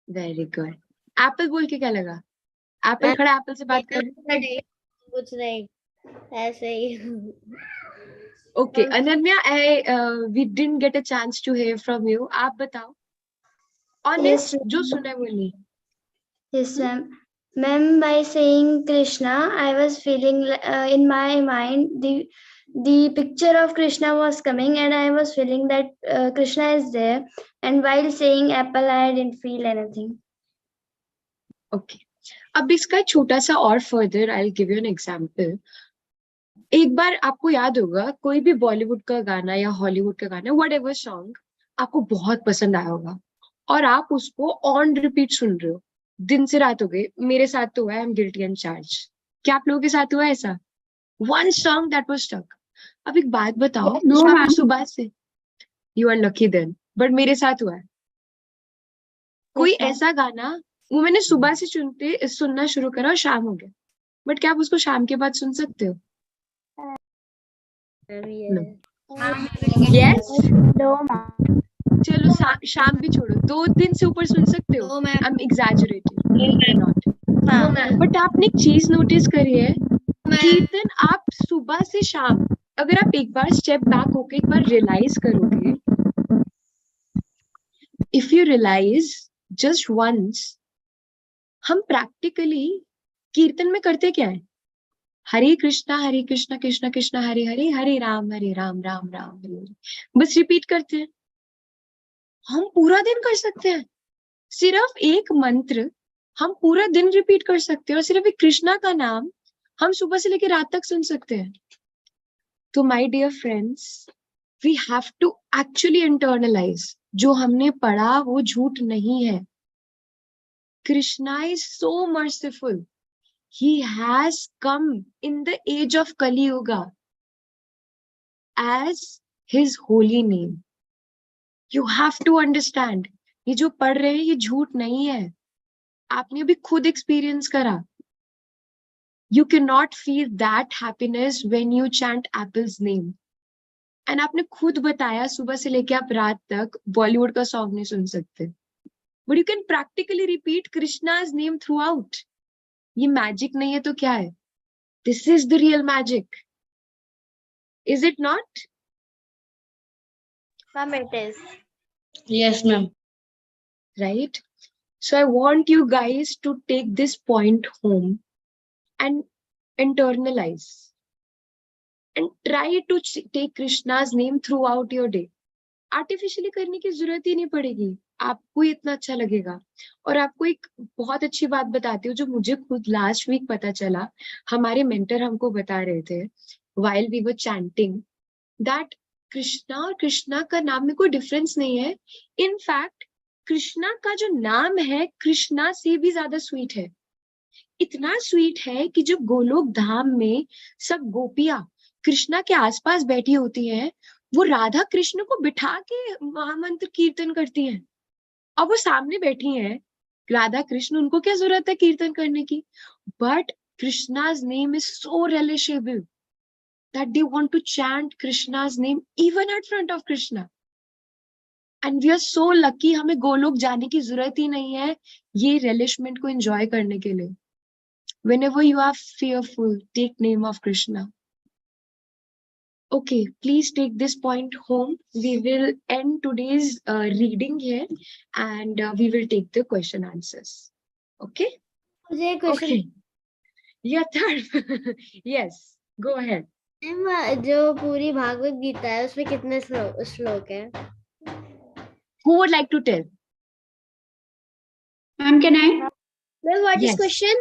Speaker 2: Very good. Apple बोल के क्या लगा? Apple खड़ा Apple से बात कर रहा है.
Speaker 11: कुछ नहीं, ऐसे ही.
Speaker 2: Okay, Ananya, we didn't get a chance to hear from you. आप बताओ. Honest, जो सुना है वो नहीं.
Speaker 12: Yes, ma'am. Ma'am, by saying Krishna, I was feeling in my mind the picture of Krishna was coming, and I was feeling that Krishna is there. And while saying apple, I didn't feel anything.
Speaker 2: Okay. अब इसका छोटा सा और further, I'll give you an example. एक बार आपको याद होगा कोई भी बॉलीवुड का गाना या हॉलीवुड का गाना whatever song आपको बहुत पसंद आया होगा और आप उसको ऑन रिपीट सुन रहे हो. दिन से रात हो गई. मेरे साथ तो हुआ है. I am guilty and charge. क्या आप लोगों के साथ हुआ है ऐसा? One song that was stuck. अब एक बात बताओ. शाम सुबह से you are lucky then. But मेरे साथ हुआ है. कोई ऐसा गाना वो मैंने सुबह से सुनना शुरू करा और शाम हो गया. बट क्या आप उसको शाम के बाद सुन सकते हो? No. Yes.
Speaker 12: No, ma'am.
Speaker 2: चलो शाम भी छोड़ो. 2 दिन से ऊपर सुन सकते हो?
Speaker 1: No, ma'am.
Speaker 2: I'm exaggerating. Not.
Speaker 1: No, ma'am.
Speaker 2: But आपने एक चीज नोटिस करी है. कीर्तन आप सुबह से शाम अगर आप एक बार स्टेप बैक होके एक बार रियलाइज करोगे. If you realize just once हम प्रैक्टिकली कीर्तन में करते क्या है? हरे कृष्णा कृष्णा कृष्णा हरे हरे हरे राम राम राम हरे हरे. बस रिपीट करते हैं. हम पूरा दिन कर सकते हैं. सिर्फ एक मंत्र हम पूरा दिन रिपीट कर सकते हैं और सिर्फ एक कृष्णा का नाम हम सुबह से लेकर रात तक सुन सकते हैं. तो my dear friends, we have to actually internalize. जो हमने पढ़ा वो झूठ नहीं है. Krishna is so merciful. He has come in the age of Kali Yuga as his holy name. You have to understand. ये जो पढ़ रहे हैं ये झूठ नहीं है. आपने अभी खुद एक्सपीरियंस करा. You cannot feel that happiness when you chant Apple's name. And आपने खुद बताया सुबह से लेके आप रात तक बॉलीवुड का सॉन्ग नहीं सुन सकते. But you can practically repeat Krishna's name throughout. ये मैजिक नहीं है तो क्या है? This is the real magic. Is it not?
Speaker 4: Ma'am, it is.
Speaker 3: Yes, ma'am.
Speaker 2: Right? So I want you guys to take this point home and internalize and try to take Krishna's name throughout your day. Artificially करने की जरूरत ही नहीं पड़ेगी. आपको ही इतना अच्छा लगेगा. और आपको एक बहुत अच्छी बात बताती हूँ जो मुझे खुद लास्ट वीक पता चला. हमारे मेंटर हमको बता रहे थे while we were chanting that Krishna और कृष्णा का नाम में कोई डिफरेंस नहीं है. इनफैक्ट कृष्णा का जो नाम है कृष्णा से भी ज्यादा स्वीट है. इतना स्वीट है कि जब गोलोक धाम में सब गोपियां कृष्णा के आसपास बैठी होती हैं वो राधा कृष्ण को बिठा के महामंत्र कीर्तन करती हैं. अब वो सामने बैठी हैं राधा कृष्ण. उनको क्या जरूरत है कीर्तन करने की? But Krishna's name is so relishable that they want to chant Krishna's name even at front of Krishna. And we are so lucky. हमें गोलोक जाने की जरूरत ही नहीं है ये relishment को enjoy करने के लिए. Whenever you are fearful, take name of Krishna. Okay, please take this point home. We will end today's reading here and we will take the question answers. Okay?
Speaker 11: मुझे question.
Speaker 2: Okay. Yeah, third. Yes, go ahead.
Speaker 11: जो पूरी भागवत गीता है उसमें कितने श्लोक हैं?
Speaker 2: Who would like to tell?
Speaker 10: Ma'am, can I?
Speaker 1: Ma'am, what is
Speaker 2: Yes.
Speaker 1: question?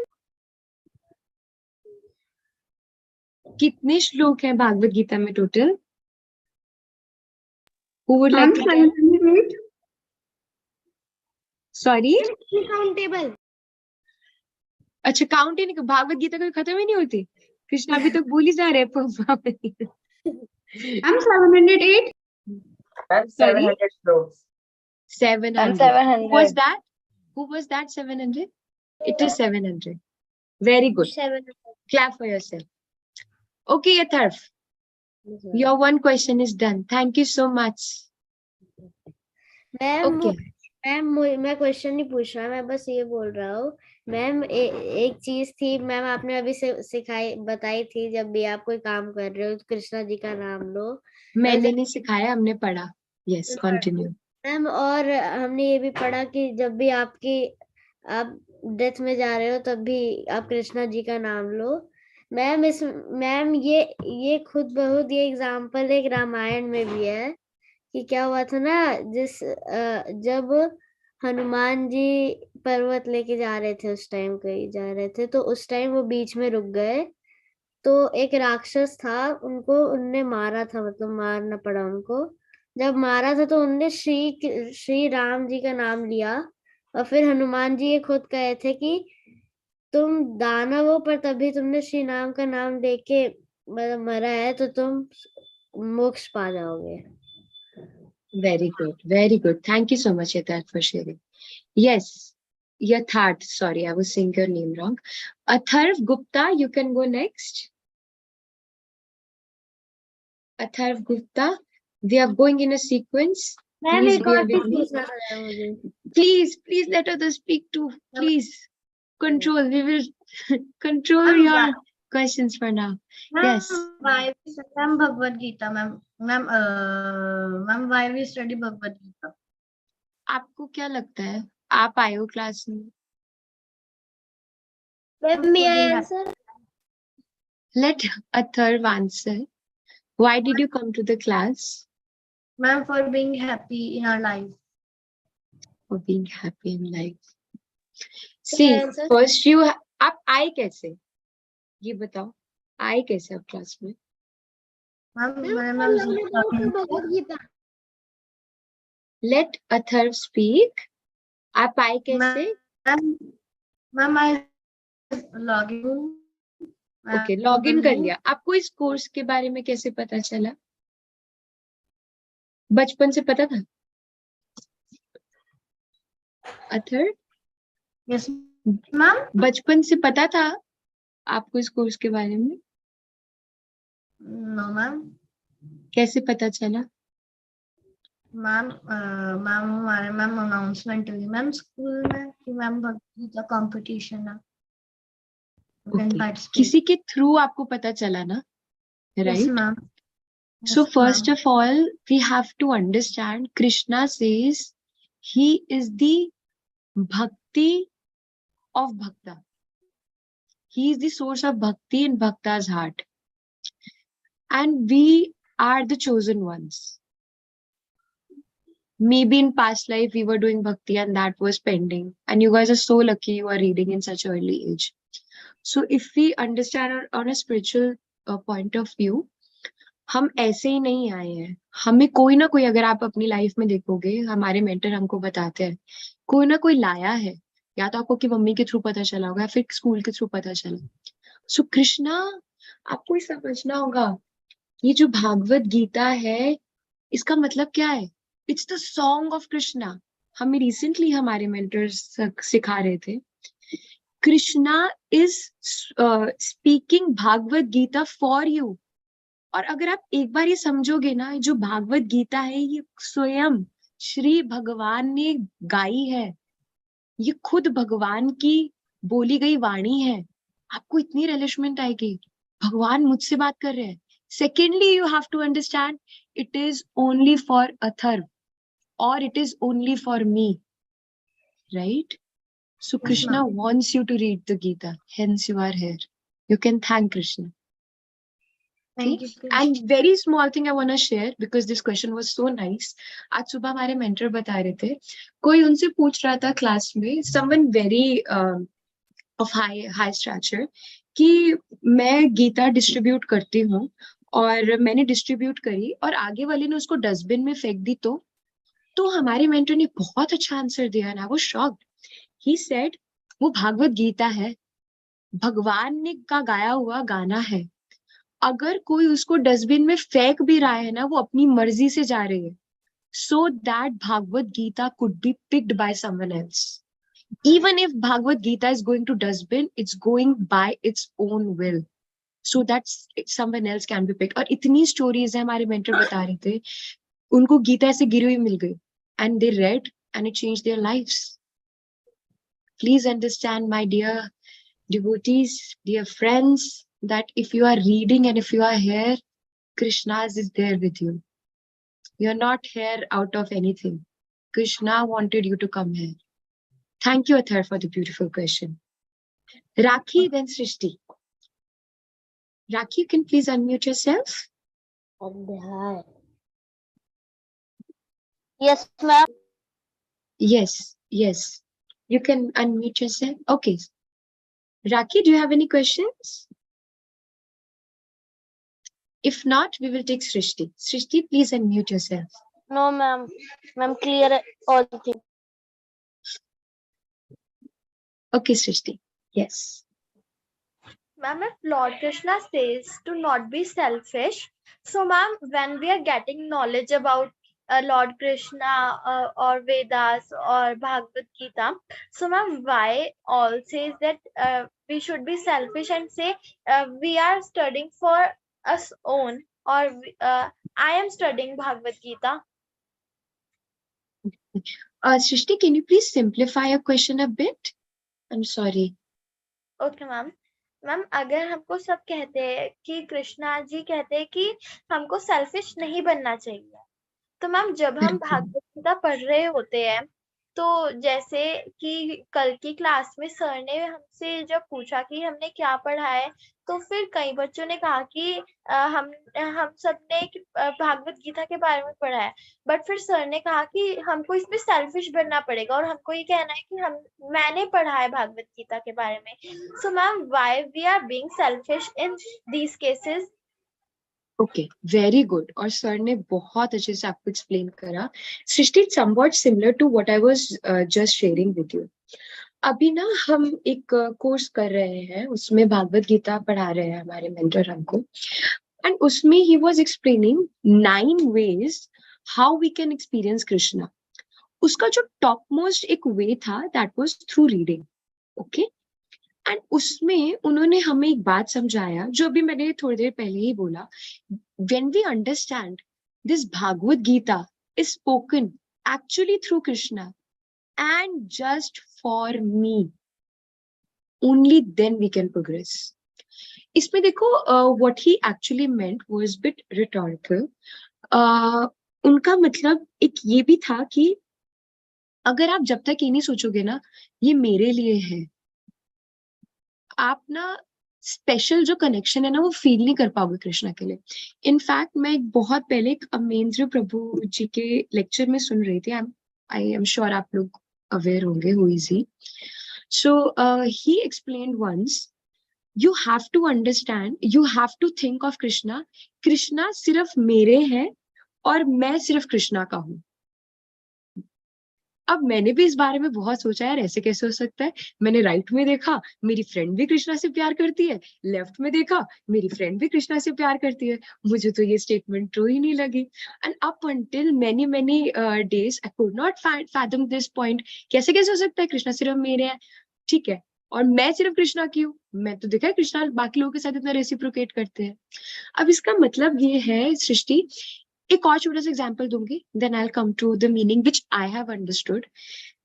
Speaker 2: कितने श्लोक हैं भागवत गीता में total? Who would like
Speaker 10: Ma'am,
Speaker 2: to tell?
Speaker 10: 708.
Speaker 2: Sorry?
Speaker 1: Countable.
Speaker 2: अच्छा, काउंट ही नहीं, भागवत गीता कभी खत्म ही नहीं होती? कृष्ण अभी तक भूल ही जा रहे हैं।
Speaker 10: Ma'am, 708.
Speaker 7: And
Speaker 2: Sorry?
Speaker 7: 700 strokes.
Speaker 2: 700.
Speaker 6: 700.
Speaker 2: Who was that? Who was that 700? It is 700. Very good.
Speaker 1: 7.
Speaker 2: Clap for yourself. Okay, Yatharv. Your one question is done. Thank you so much.
Speaker 11: Ma'am
Speaker 2: Okay.
Speaker 11: मैं क्वेश्चन नहीं पूछ रहा, मैं बस ये बोल रहा हूँ मैम, एक चीज थी मैम, आपने अभी सिखाई बताई थी, जब भी आप कोई काम कर रहे हो तो कृष्णा जी का नाम लो।
Speaker 2: मैंने नहीं सिखाया, हमने पढ़ा. Yes, continue.
Speaker 11: मैम, और हमने ये भी पढ़ा कि जब भी आप डेथ में जा रहे हो तब भी आप कृष्णा जी का नाम लो। मैम ये खुद बहुत ये एग्जाम्पल एक रामायण में भी है कि क्या हुआ था ना, जब हनुमान जी पर्वत लेके जा रहे थे, उस टाइम कहीं जा रहे थे, तो उस टाइम वो बीच में रुक गए, तो एक राक्षस था, उनने मारा था, मतलब मारना पड़ा उनको। जब मारा था तो उनने श्री राम जी का नाम लिया, और फिर हनुमान जी ये खुद कहे थे कि तुम दानव हो पर तभी तुमने श्री राम का नाम लेके मतलब मरा है, तो तुम मोक्ष पा जाओगे।
Speaker 2: Very good. Very good. Thank you so much, Yatharv, for sharing. Yes. Yatharth. Sorry, I was saying your name wrong. Atharv Gupta, you can go next. Atharv Gupta. We are going in a sequence.
Speaker 11: Ma'am
Speaker 2: Please
Speaker 11: एक
Speaker 2: bear
Speaker 11: और
Speaker 2: with
Speaker 11: चीज
Speaker 2: me.
Speaker 11: पूछना था मुझे।
Speaker 2: Please let others speak too. Please. Control. We will control your questions for now. Yes.
Speaker 6: Why we study Bhagavad Gita, ma'am? Ma'am, why we study Bhagavad Gita?
Speaker 2: आपको क्या लगता है? आप आए हो क्लास में?
Speaker 1: May I answer?
Speaker 2: Let Atharv answer. Why did you come to the class?
Speaker 6: Ma'am, for being happy in our life.
Speaker 2: For being happy in life.
Speaker 1: May
Speaker 2: See,
Speaker 1: I answer?
Speaker 2: first आप आए कैसे? ये बताओ, आए कैसे आप class में? Let Atharv speak. आप आए कैसे?
Speaker 6: Ma'am, I log in.
Speaker 2: Okay, log in कर लिया. आपको इस कोर्स के बारे में कैसे पता चला? बचपन से पता था? अथर्व?
Speaker 6: Yes, ma'am.
Speaker 2: बचपन से पता था आपको इस कोर्स के बारे में?
Speaker 6: No, ma'am.
Speaker 2: कैसे पता चला?
Speaker 6: मैम हमारे मैम अनाउंसमेंट हुई मैम स्कूल में कि मैम भगवद गीता कंपटीशन है।
Speaker 2: किसी के थ्रू आपको पता चला ना?
Speaker 6: Yes,
Speaker 2: Right?
Speaker 6: ma'am.
Speaker 2: So
Speaker 6: Yes,
Speaker 2: first
Speaker 6: ma'am.
Speaker 2: of all, we have to understand Krishna says he is the bhakti of bhakta. He is the source of bhakti in bhakta's heart. And we are the chosen ones. Maybe in past life we were doing bhakti and that was pending. And you guys are so lucky you are reading in such early age. So if we understand on a spiritual point of view, हम ऐसे ही नहीं आए हैं. हमें कोई ना कोई, अगर आप अपनी लाइफ में देखोगे, हमारे मेंटर हमको बताते हैं, कोई ना कोई लाया है. या तो आपको कि मम्मी के थ्रू पता चला होगा, या फिर स्कूल के थ्रू पता चला. सो कृष्णा, आपको ये समझना होगा, ये जो भागवत गीता है, इसका मतलब क्या है? It's the song of Krishna. हमें रिसेंटली हमारे मेंटर्स सिखा रहे थे, Krishna is speaking Bhagavad Gita for you. और अगर आप एक बार ये समझोगे ना, जो भागवत गीता है ये स्वयं श्री भगवान ने गाई है, ये खुद भगवान की बोली गई वाणी है. आपको इतनी रिलिशमेंट आएगी, भगवान मुझसे बात कर रहे हैं. Secondly, you have to understand it is only for Atharva और it is only for me, right? So Krishna wants you to read the Gita, hence you are here. You can thank Krishna.
Speaker 6: Thank you.
Speaker 2: And very small thing I want to share because this question was so nice. आज सुबह हमारे mentor बता रहे थे, कोई उनसे पूछ रहा था क्लास में, someone very of high stature, कि मैं गीता डिस्ट्रीब्यूट करती हूँ और मैंने डिस्ट्रीब्यूट करी और आगे वाले ने उसको डस्टबिन में फेंक दी तो हमारे मेंटर ने बहुत अच्छा आंसर दिया ना, वो शॉक्ड. ही सेड वो भागवत गीता है, भगवान ने का गाया हुआ गाना है, अगर कोई उसको डस्टबिन में फेंक भी रहा है ना, वो अपनी मर्जी से जा रही है. So that Bhagavad Gita could be picked by someone else. Even if Bhagavad Gita is going to dustbin, it's going by its own will. So that someone else can be picked. और इतनी stories है, हमारे mentor बता रहे थे, उनको गीता ऐसे गिरी हुई मिल गई, and they read and it changed their lives. Please understand, my dear devotees, dear friends, that if you are reading and if you are here, Krishna's is there with you. You're not here out of anything. Krishna wanted you to come here. Thank you, Athar, for the beautiful question. Rakhi, then Srishti. Rakhi, you can please unmute yourself.
Speaker 11: Yes, ma'am.
Speaker 2: Yes. You can unmute yourself. Okay. Rakhi, do you have any questions? If not, we will take Srishti. Srishti, please unmute yourself.
Speaker 11: No, ma'am. Ma'am, clear all the things.
Speaker 2: Okay, Srishti. Yes.
Speaker 4: Ma'am, if Lord Krishna says to not be selfish, so ma'am, when we are getting knowledge about Lord Krishna or Vedas or Bhagavad Gita, so ma'am, why all says that we should be selfish and say we are studying for us own, or I am studying Bhagavad Gita?
Speaker 2: Srishti, can you please simplify your question a bit? I'm sorry.
Speaker 4: Okay ma'am. Ma'am, अगर हमको सब कहते हैं कि कृष्णा जी कहते हैं कि हमको सेल्फिश नहीं बनना चाहिए, तो मैम जब हम भागवत गीता पढ़ रहे होते हैं, तो जैसे कि कल की क्लास में सर ने हमसे जब पूछा कि हमने क्या पढ़ा है, तो फिर कई बच्चों ने कहा कि हम सबने भागवत गीता के बारे में पढ़ा है, बट फिर सर ने कहा कि हमको इसमें सेल्फिश बनना पड़ेगा और हमको ये कहना है कि मैंने पढ़ा है भागवत गीता के बारे में. So ma'am, why we are being selfish in these cases?
Speaker 2: Okay, very good. और सर ने बहुत अच्छे से आपको एक्सप्लेन करा. Srishti, somewhat similar to what I was just sharing with you. अभी ना हम एक कोर्स कर रहे हैं, उसमें भागवत गीता पढ़ा रहे हैं हमारे मेंटर हमको, एंड उसमें ही was explaining 9 ways how we can experience Krishna. उसका जो टॉप मोस्ट एक वे था, that was through reading. Okay, and उसमें उन्होंने हमें एक बात समझाया जो अभी मैंने थोड़ी देर पहले ही बोला. When we understand this Bhagavad Gita is spoken actually through Krishna and just for me, only then we can progress. इसमें देखो, what he actually meant was bit rhetorical. उनका मतलब एक ये भी था कि अगर आप जब तक ये नहीं सोचोगे ना ये मेरे लिए है, आप ना स्पेशल जो कनेक्शन है ना वो फील नहीं कर पाओगे कृष्णा के लिए. इनफैक्ट मैं एक बहुत पहले एक अमेंद्र प्रभु जी के लेक्चर में सुन रही थी. आई एम श्योर आप लोग अवेयर होंगे who is he. So he explained once, you have to understand, you have to think of Krishna. Krishna सिर्फ मेरे हैं और मैं सिर्फ कृष्णा का हूँ. अब मैंने भी इस बारे में बहुत सोचा, यार ऐसे कैसे हो सकता है. मैंने राइट में देखा, मेरी फ्रेंड भी कृष्णा से प्यार करती है. लेफ्ट में देखा, मेरी फ्रेंड भी कृष्णा से प्यार करती है. मुझे तो ये स्टेटमेंट ट्रू ही नहीं लगी. And up until many days I could not fathom this point. कैसे कैसे हो सकता है कृष्णा सिर्फ मेरे हैं, ठीक है, और मैं सिर्फ कृष्णा की हूँ. मैं तो देखा है कृष्णा बाकी लोगों के साथ इतना रेसिप्रोकेट करते हैं. अब इसका मतलब ये है सृष्टि, एक और छोटा सा एग्जाम्पल दूंगी, then I will come to the meaning which I have understood.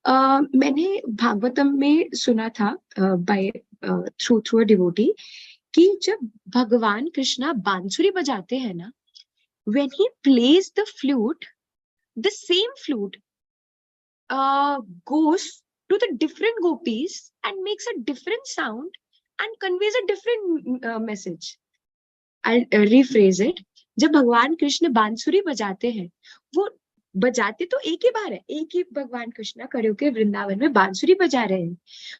Speaker 2: मैंने भागवतम में सुना था बाय थ्रू अ डिवोटी कि जब भगवान कृष्णा बांसुरी बजाते हैं ना, when he plays the flute, the same flute goes to the different gopis and makes a different sound and conveys a different message. I'll rephrase it. जब भगवान कृष्ण बांसुरी बजाते हैं, वो बजाते तो एक ही बार है, एक ही भगवान कृष्ण खड़े होकर वृंदावन में बांसुरी बजा रहे हैं।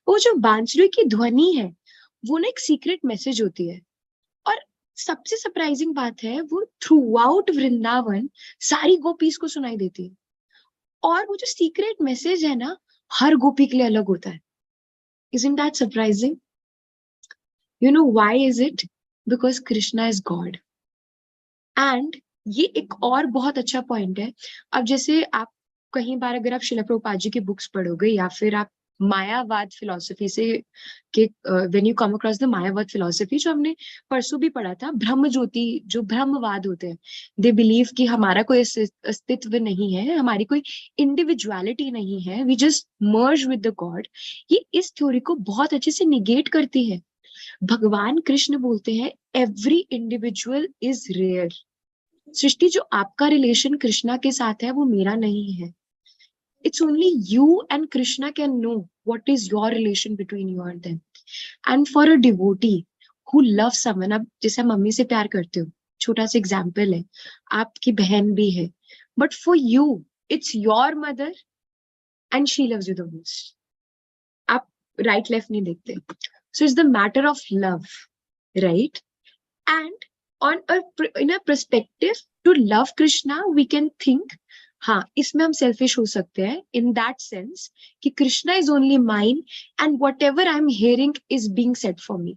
Speaker 2: वो जो बांसुरी की ध्वनि है, वो ना एक सीक्रेट मैसेज होती है। और सबसे सरप्राइजिंग बात है, वो थ्रू आउट वृंदावन सारी गोपीज को सुनाई देती है। और वो जो सीक्रेट मैसेज है ना, हर गोपी के लिए अलग होता है। Isn't that surprising? You know why is it? Because Krishna is God. And ये एक और बहुत अच्छा पॉइंट है। अब जैसे आप कहीं बार अगर आप शिला प्रभुपाद जी की बुक्स पढ़ोगे, या फिर आप मायावाद फिलोसफी से के when you come across the मायावाद philosophy, जो हमने परसों भी पढ़ा था, ब्रह्म ज्योति, जो ब्रह्मवाद होते हैं, दे बिलीव कि हमारा कोई अस्तित्व नहीं है, हमारी कोई इंडिविजुअलिटी नहीं है, we just merge with the god. ये इस थ्योरी को बहुत अच्छे से निगेट करती है। भगवान कृष्ण बोलते हैं एवरी इंडिविजुअल इज रेयर। सृष्टि, जो आपका रिलेशन कृष्णा के साथ है वो मेरा नहीं है। It's only you and Krishna can know what is your relation between you and them. And for a devotee who love someone, अब जैसे मम्मी से प्यार करते हो, छोटा सा एग्जाम्पल है, आपकी बहन भी है, but for you it's your mother and she loves you the most. आप राइट लेफ्ट नहीं देखते। So it's the matter of love, right? And in a perspective to love Krishna, we can think, हाँ, इसमें हम selfish हो सकते हैं in that sense कि Krishna is only mine and whatever I'm hearing is being said for me.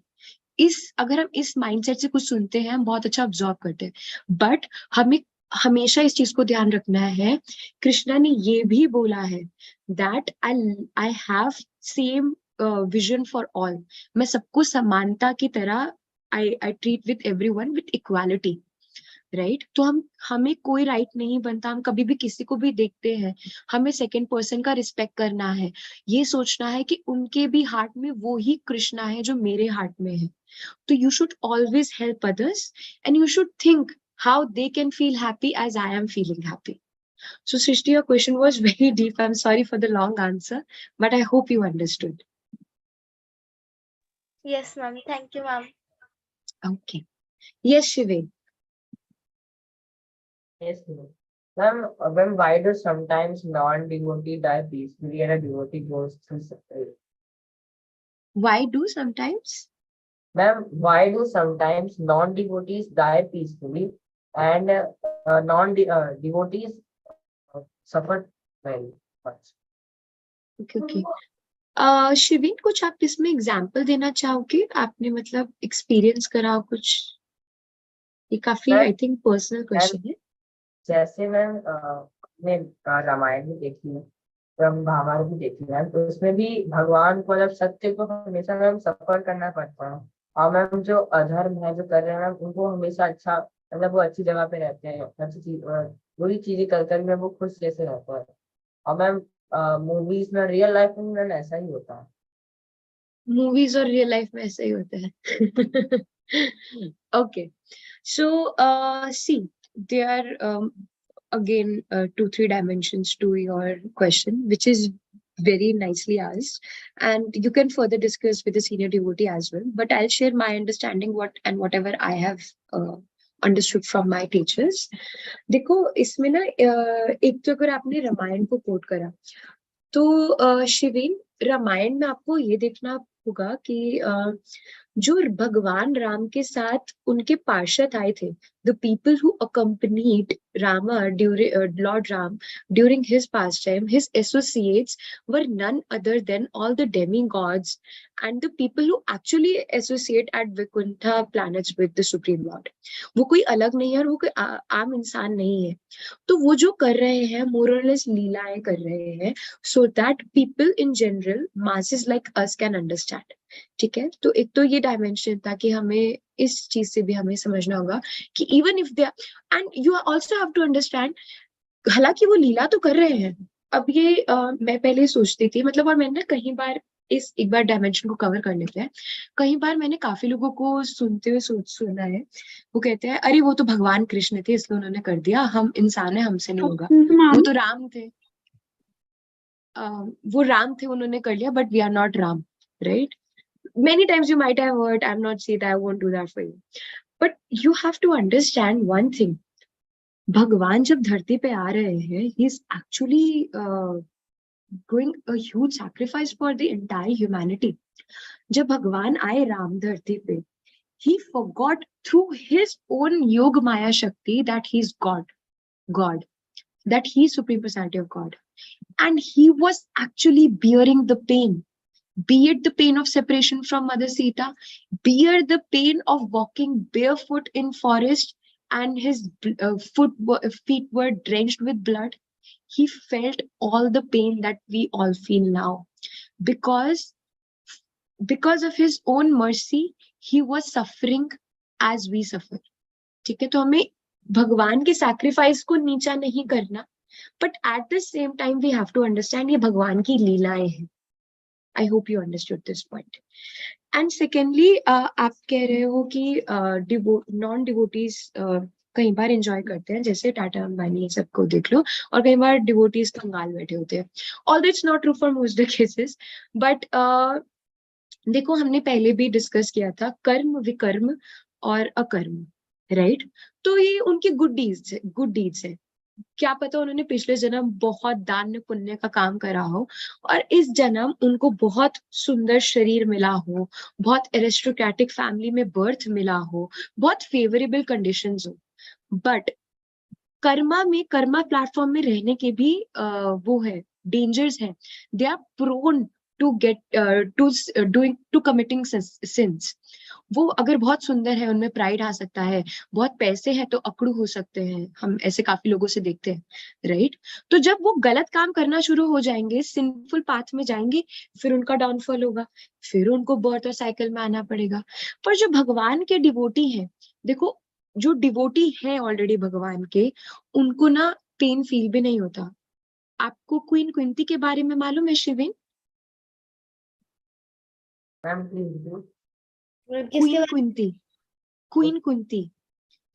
Speaker 2: अगर हम इस mindset से कुछ सुनते हैं, हम बहुत अच्छा absorb करते हैं, but हमें हमेशा इस चीज को ध्यान रखना है, कृष्णा ने ये भी बोला है that I have same vision for all. मैं सबको समानता की तरह I treat with everyone with equality, right? तो हमें कोई राइट नहीं बनता, हम कभी भी किसी को भी देखते हैं, हमें सेकंड पर्सन का रिस्पेक्ट करना है, ये सोचना है कि उनके भी हार्ट में वो ही कृष्णा है जो मेरे हार्ट में है। तो you should always help others and you should think how they can feel happy as I am feeling happy. So Srishti, your question was very deep. I'm sorry for the long answer, but I hope you understood.
Speaker 4: Yes, ma'am. Thank you, ma'am.
Speaker 2: Okay. Yes, Shivin.
Speaker 7: Yes, ma'am. Ma'am, why do sometimes non-devotee die peacefully and a devotee goes through suffering?
Speaker 2: Why do sometimes?
Speaker 7: Ma'am, why do sometimes non-devotees die peacefully and non-devotees suffer very much?
Speaker 2: Okay, okay. Shivin, कुछ आप इसमें example देना चाहोगे? आपने मतलब experience करा कुछ? ये काफी आई थिंक पर्सनल क्वेश्चन है।
Speaker 7: जैसे मैम ने रामायण भी देखी है, महाभारत भी देखी है, तो उसमें भी भगवान को जब सत्य को हमेशा मैम सफर करना पड़ता है, और मैम जो अधर्म है जो कर रहे हैं मैम, उनको हमेशा अच्छा, मतलब वो अच्छी जगह पे रहते हैं, अच्छी चीज बुरी चीजें कर में वो खुश जैसे रहता है। और मैम मूवीज में, रियल लाइफ में मैम ऐसा ही होता है।
Speaker 2: मूवीज और रियल लाइफ में ऐसा ही होता है। Okay, so see, there are again 2-3 dimensions to your question, which is very nicely asked, and you can further discuss with the senior devotee as well. But I'll share my understanding whatever I have understood from my teachers. देखो, इसमें ना एक तो अगर आपने रामायण को coat करा, तो शिवीन, रामायण में आपको ये देखना होगा कि जो भगवान राम के साथ उनके पार्षद आए थे, the people who accompanied Rama during lord Ram during his past time, his associates were none other than all the demi gods and the people who actually associate at Vaikuntha planets with the supreme lord. वो कोई अलग नहीं है और वो कोई आम इंसान नहीं है। तो वो जो कर रहे हैं, मोर और लेस लीलाएं कर रहे हैं, so that people in general, masses like us can understand. ठीक है? तो एक तो ये डायमेंशन था कि हमें इस चीज से भी हमें समझना होगा कि even if they, and you also have to understand, हालांकि वो लीला तो कर रहे हैं। अब ये मैं पहले सोचती थी, मतलब, और मैंने कई बार एक बार डायमेंशन को कवर कर लेते हैं, कई बार मैंने काफी लोगों को सुनते हुए सुना है, वो कहते हैं अरे वो तो भगवान कृष्ण थे इसलिए उन्होंने कर दिया, हम इंसान है, हमसे नहीं होगा, वो तो राम थे, वो राम थे, उन्होंने कर लिया, but we are not Ram, right? Many times you might have heard, I'm not saying that I won't do that for you. But you have to understand one thing. भगवान जब धरती पे आ रहे हैं, he is actually doing a huge sacrifice for the entire humanity. जब भगवान आए राम धरती पे, he forgot through his own Yog Maya Shakti that he is God, that he is Supreme Personality of God. And he was actually bearing the pain, be it the pain of separation from Mother Sita, bear the pain of walking barefoot in forest, and his feet were drenched with blood. He felt all the pain that we all feel now, because of his own mercy, he was suffering as we suffer. ठीक है, तो हमें भगवान के sacrifice को नीचा नहीं करना, but at the same time we have to understand ये भगवान की लीलाएं हैं. I hope you understood this point. And secondly, आप कह रहे हो कि नॉन डिवोटीज कई बार एंजॉय करते हैं, जैसे टाटा अंबानी सबको देख लो, और कई बार डिवोटीज कंगाल बैठे होते हैं. Although it's not true for most the cases, but देखो हमने पहले भी डिस्कस किया था कर्म, विकर्म और अकर्म, राइट? तो ये उनकी गुड डीड्स है. क्या पता उन्होंने पिछले जन्म बहुत दान पुण्य का काम करा हो, और इस जन्म उनको बहुत सुंदर शरीर मिला हो, बहुत एरिस्टोक्रेटिक फैमिली में बर्थ मिला हो, बहुत फेवरेबल कंडीशंस हो. बट कर्मा प्लेटफॉर्म में रहने के भी वो है, डेंजर्स है. They are prone to get to committing sins. वो अगर बहुत सुंदर है, उनमें प्राइड आ सकता है, बहुत पैसे हैं तो अकड़ू हो सकते हैं. हम ऐसे काफी लोगों से देखते हैं, राइट? तो जब वो गलत काम करना शुरू हो जाएंगे, सिंफुल पाथ में जाएंगे, फिर उनका डाउनफॉल होगा, फिर उनको बर्थ और साइकिल में आना पड़ेगा. पर जो भगवान के डिवोटी हैं, देखो जो डिवोटी है ऑलरेडी भगवान के, उनको ना पेन फील भी नहीं होता. आपको क्वीन कुंती के बारे में मालूम है शिवेन? Queen Kunti,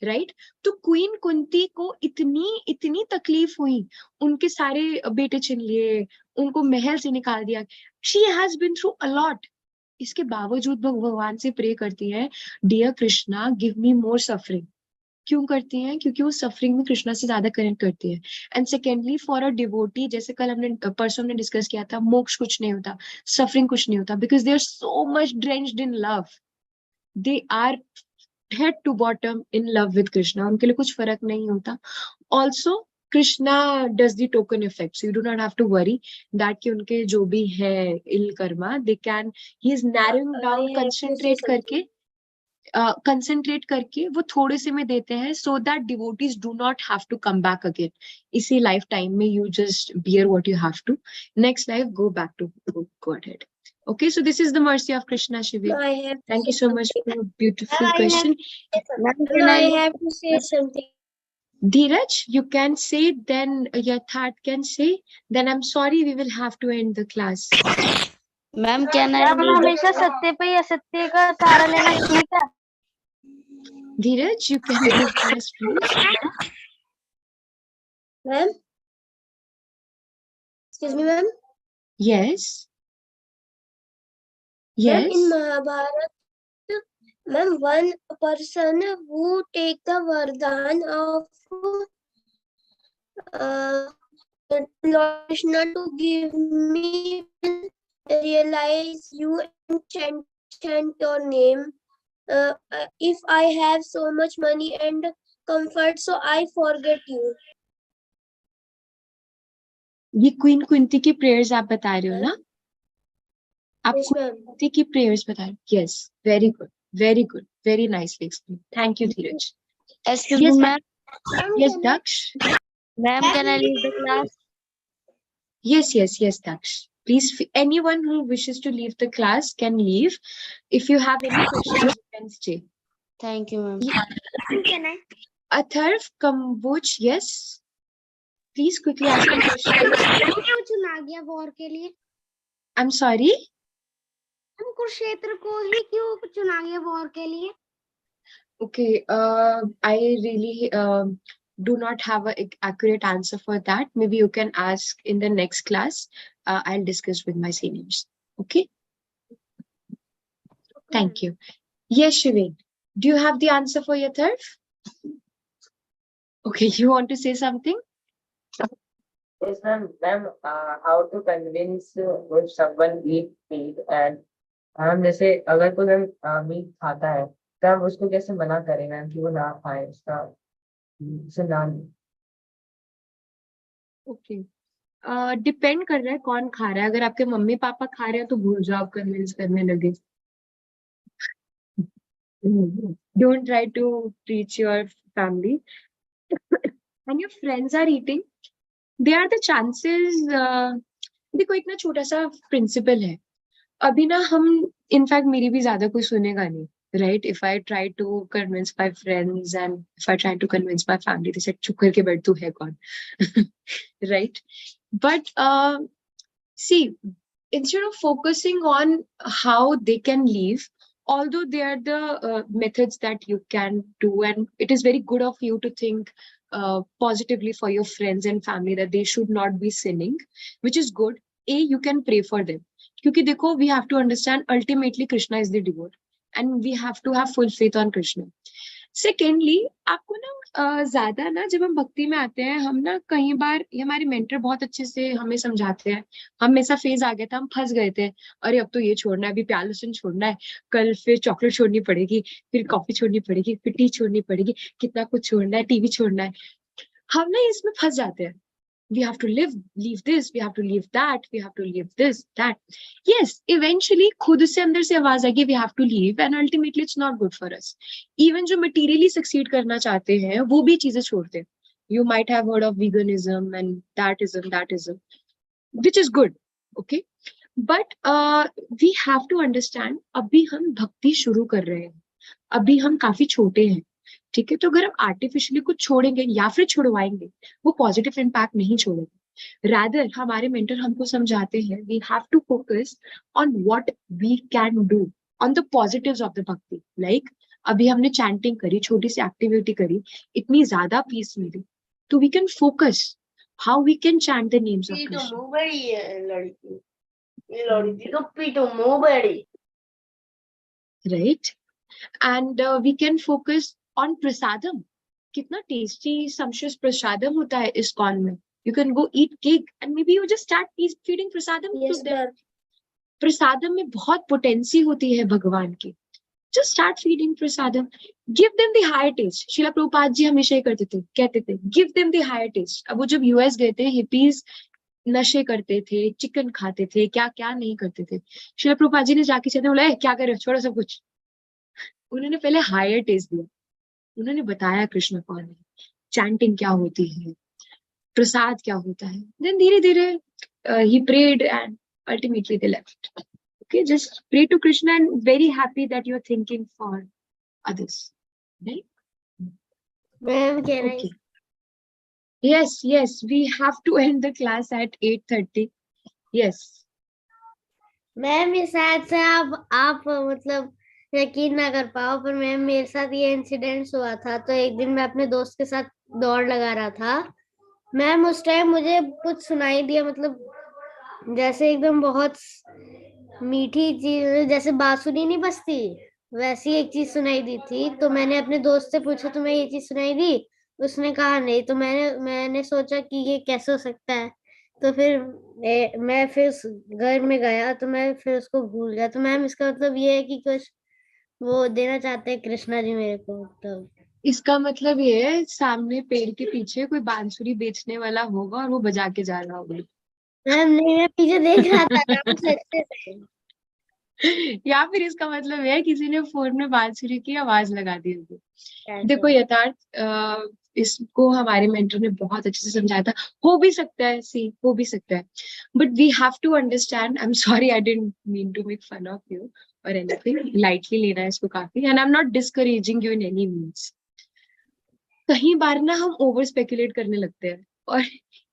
Speaker 2: right? तो क्वीन कुंती को इतनी तकलीफ हुई, उनके सारे बेटे छीन लिए, उनको महल से निकाल दिया. She has been through a lot. इसके बावजूद भगवान से प्रे करती है, dear Krishna give me more suffering. क्यों करती हैं? क्योंकि वो सफरिंग में कृष्णा से ज्यादा कनेक्ट करती है. And secondly for a devotee, जैसे कल हमने परसों हमने डिस्कस किया था, मोक्ष कुछ नहीं होता, सफरिंग कुछ नहीं होता, because they are so much drenched in love. They are head to bottom in love with Krishna. उनके लिए कुछ फर्क नहीं होता. Also, Krishna does the token effect, so you do not have to worry that कि उनके जो भी है ill karma, they can, he is narrowing down, concentrate करके वो थोड़े से में देते हैं, so that devotees do not have to come back again. इसी lifetime में you just bear what you have to. Next life, go back to Godhead. Okay, so this is the mercy of Krishna, Shivi. Thank you so much for your beautiful question.
Speaker 1: I have to say something.
Speaker 2: Dheeraj, you can say, then Yatharth can say, then I'm sorry, we will have to end the class.
Speaker 3: Ma'am can I
Speaker 4: हमेशा सत्य पे ही असत्य का सहारा लेना ठीक है.
Speaker 2: Dheeraj, you can leave class, please.
Speaker 1: Ma'am? Excuse me, ma'am?
Speaker 2: Yes.
Speaker 1: Ma'am,
Speaker 2: Yes.
Speaker 1: in Mahabharata, ma'am, one person who take the vardhan of Lord Krishna to give me, realize you and chant your name. If I have so much money and comfort, so I forget you.
Speaker 2: ये queen Kunti की prayers आप बता रहे हो ना? आप
Speaker 1: Yes,
Speaker 2: queen
Speaker 1: ma'am.
Speaker 2: Kunti की prayers बता रहे हो? Yes, very good, very good, very nicely explained. Thank you, Dheeraj.
Speaker 3: Excuse
Speaker 2: Yes,
Speaker 3: me, ma'am.
Speaker 2: yes, Daksh.
Speaker 3: Ma'am, can I leave the class?
Speaker 2: Yes, Daksh. Please, anyone who wishes to leave the class can leave. If you have any questions, you can stay.
Speaker 3: Thank you, ma'am.
Speaker 1: Can I?
Speaker 2: Atharv, Kambuch, yes. Please quickly ask a question.
Speaker 11: क्यों चुना गया war के लिए?
Speaker 2: I'm sorry.
Speaker 11: हम कुरुक्षेत्र को ही क्यों चुना गया वॉर के लिए?
Speaker 2: Okay, I really do not have an accurate answer for that. Maybe you can ask in the next class. I'll discuss with my seniors. Okay? Thank you. Yes, Shiveen. Do you have the answer for Yatharth? Okay, you want to say something?
Speaker 7: Yes, ma'am, how to convince if someone eat meat and हम जैसे अगर कोई ma'am meet खाता है तो हम उसको कैसे मना करें मैम कि वो ना खाए उसका उसे ना
Speaker 2: ओके, डिपेंड कर रहा है कौन खा रहा है. अगर आपके मम्मी पापा खा रहे हैं तो भूल जाओ, कन्विंस करने लगे. Don't try to teach your family. When your friends are eating, they are the chances. देखो एक ना छोटा सा प्रिंसिपल है. अभी ना हम इनफैक्ट मेरी भी ज्यादा कोई सुनेगा नहीं. Right? If I try to convince my friends and if I try to convince my family, they said चुप करके बैठ तू है कौन. Right? But see, instead of focusing on how they can leave, although they are the methods that you can do, and it is very good of you to think positively for your friends and family that they should not be sinning, which is good. You can pray for them. Because देखो, we have to understand ultimately Krishna is the devotee, and we have to have full faith on Krishna. Secondly आपको ना ज्यादा ना जब हम भक्ति में आते हैं, हम ना कई बार ये हमारे मेंटर बहुत अच्छे से हमें समझाते हैं. हम ऐसा फेज आ गया था, हम फंस गए थे. अरे अब तो ये छोड़ना है, अभी प्यार लहसुन छोड़ना है, कल फिर चॉकलेट छोड़नी पड़ेगी, फिर कॉफी छोड़नी पड़ेगी, फिर टी छोड़नी पड़ेगी, कितना कुछ छोड़ना है, टीवी छोड़ना है. हम ना इसमें फंस जाते हैं. We have to leave this, we have to leave that, we have to leave this, that. Yes, eventually खुद से अंदर से आवाज आएगी we have to leave, and ultimately it's not good for us. Even जो materially succeed करना चाहते हैं वो भी चीजें छोड़ते हैं. You might have heard of veganism and that ism, which is good, okay, but we have to understand अभी हम भक्ति शुरू कर रहे हैं, अभी हम काफी छोटे हैं. ठीक है, तो अगर हम आर्टिफिशियली कुछ छोड़ेंगे या फिर छुड़वाएंगे, वो पॉजिटिव इम्पैक्ट नहीं छोड़ेंगे. रादर हमारे मेंटर हमको समझाते हैं we have to focus on what we can do, on the positives of the bhakti. Like अभी हमने चैंटिंग करी, छोटी सी एक्टिविटी करी, इतनी ज्यादा पीस मिली, तो we can focus how we can chant the names of Krishna. Right, and we can focus on prasadam. कितना tasty sumptuous prasadam होता है ISKCON में. You can go eat cake and maybe you just start feeding prasadam to them. prasadam में बहुत potency होती है भगवान की. Just start feeding prasadam. Give them the higher taste. शिला प्रभुपाद जी हमेशा ही करते थे, कहते थे give them the higher taste. अब वो जब US गए थे, हिपीज नशे करते थे, चिकन खाते थे, क्या क्या नहीं करते थे. शिला प्रभुपाद जी ने जाके कहते बोला क्या कर रहे हो, छोड़ो सब कुछ. उन्होंने पहले हायर टेस्ट दिया, उन्होंने बताया कृष्ण कौन है, चैंटिंग क्या होती है, प्रसाद क्या होता है. देन धीरे धीरे he prayed and ultimately they left. Okay, just pray to Krishna and very happy that you're thinking for others. Right?
Speaker 11: Ma'am, can
Speaker 2: Okay. Yes, we have to end the class at 8:30. Yes.
Speaker 11: Ma'am ये शायद से आप मतलब यकीन ना कर पाओ, पर मैम मेरे साथ ये इंसिडेंट हुआ था. तो एक दिन मैं अपने दोस्त के साथ दौड़ लगा रहा था. मैम उस टाइम मुझे कुछ सुनाई दिया, मतलब जैसे एकदम बहुत मीठी चीज, जैसे बांसुरी नहीं बजती वैसी एक चीज सुनाई दी थी. तो मैंने अपने दोस्त से पूछा तुम्हें ये चीज सुनाई दी? उसने कहा नहीं. तो मैंने सोचा कि ये कैसे हो सकता है. तो फिर मैं फिर घर में गया तो मैं फिर उसको भूल गया. तो मैम इसका मतलब ये है कि कुछ वो देना चाहते हैं कृष्णा जी मेरे को. तो
Speaker 2: इसका मतलब ये है सामने पेड़ के पीछे कोई बांसुरी बेचने वाला होगा और वो बजा के जा रहा होगा.
Speaker 11: मैम नहीं, मैं पीछे देख रहा था काम सच्चे से.
Speaker 2: या फिर इसका मतलब है किसी ने फोन में बांसुरी की आवाज लगा दी होगी. देखो यथार्थ इसको हमारे मेंटर ने बहुत अच्छे से समझाया था. हो भी सकता है, सी हो भी सकता है, but we have to understand. I am sorry, I didn't mean to make fun of you और एनीथिंग. लाइटली लेना है इसको काफी, and I am not discouraging you in any means. कहीं बार ना हम ओवर स्पेकुलेट करने लगते हैं, और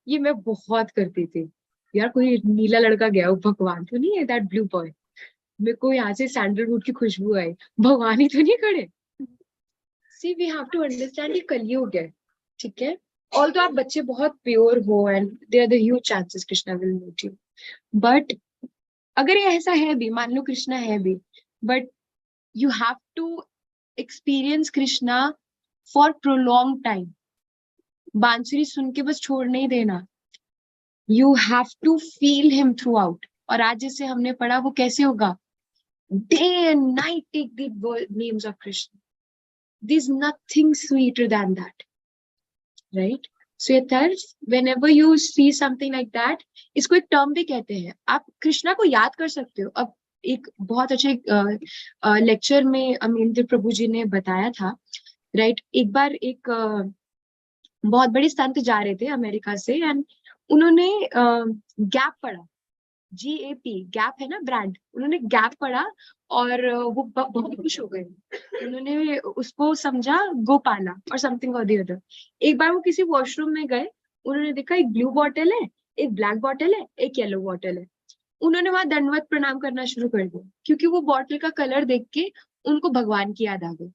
Speaker 2: ये मैं बहुत करती थी. यार कोई नीला लड़का गया, वो भगवान तो नहीं है, दैट ब्लू बॉय. मेरे को यहाँ से सैंडलवुड की खुशबू आई, भगवान ही तो नहीं खड़े. सी वी हैव टू अंडरस्टैंड ये कलयुग है. ठीक है, ऑल तो आप बच्चे बहुत प्योर हो and there are the huge chances Krishna will meet you. But अगर ये ऐसा है भी, मान लो कृष्णा है भी, but you have to experience Krishna for prolonged time. बांसुरी सुन के बस छोड़ नहीं देना. You have to feel him throughout. और आज जैसे हमने पढ़ा वो कैसे होगा? Day and night take the names of Krishna. There's nothing sweeter than that, right? So यथर्व, whenever you see something like that, इसको एक टर्म भी कहते हैं. आप कृष्णा को याद कर सकते हो. अब एक बहुत अच्छे लेक्चर में अमीन्द्र प्रभु जी ने बताया था, राइट? एक बार एक बहुत बड़े संत जा रहे थे अमेरिका से, एंड उन्होंने गैप पढ़ा. GAP, गैप है ना ब्रांड. उन्होंने गैप पढ़ा और वो बहुत खुश हो गए. उन्होंने उसको समझा गोपाला और समथिंग और दी अदर. एक बार वो किसी वॉशरूम में गए, उन्होंने देखा एक ब्लू बॉटल है, एक ब्लैक बॉटल है, एक येलो बॉटल है. उन्होंने वहां दंडवत प्रणाम करना शुरू कर दिया, क्योंकि वो बॉटल का कलर देख के उनको भगवान की याद आ गई.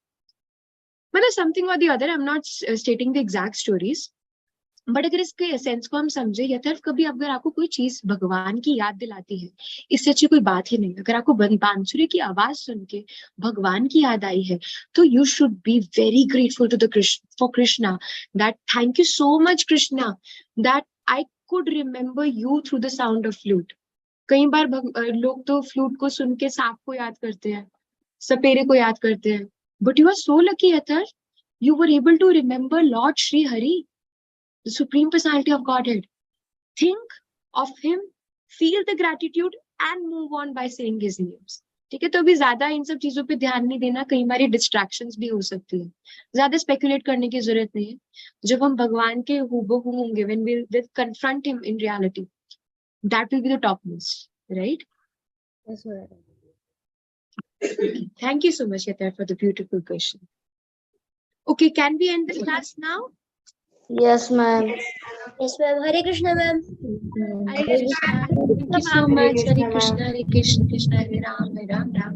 Speaker 2: मतलब समथिंग और the other. I am not stating the exact stories, but अगर इसके एसेंस को हम समझे, यथर्व कभी अगर आपको कोई चीज भगवान की याद दिलाती है, इससे अच्छी कोई बात ही नहीं. अगर आपको बांसुरी की आवाज सुन के भगवान की याद आई है, तो you should be very grateful to the for Krishna, that thank you so much Krishna that I could remember you through the sound of flute. कई बार लोग तो फ्लूट को सुन के सांप को याद करते हैं, सपेरे को याद करते हैं, but you are so lucky Yatharv, you were able to remember Lord Sri Hari, the Supreme Personality of Godhead. Think of him, feel the gratitude and move on by saying his names. ठीक है? तो अभी ज्यादा इन सब चीजों पे ध्यान नहीं देना. कई बार डिस्ट्रैक्शंस भी हो सकती है. ज्यादा स्पेकुलेट करने की जरूरत नहीं है. जब हम भगवान के हूबहू होंगे, when we will confront him in reality, that will be the topmost, right?
Speaker 11: Yes, ma'am.
Speaker 2: Thank you so much, Yatha, for the beautiful question. Okay, can we end the class now?
Speaker 3: Yes, ma'am.
Speaker 1: Yes, ma'am. Hare Krishna, ma'am.
Speaker 2: Hare Krishna. Thank you so much. Hare Krishna, Hare Krishna, Krishna Hare Ram, Ram Ram.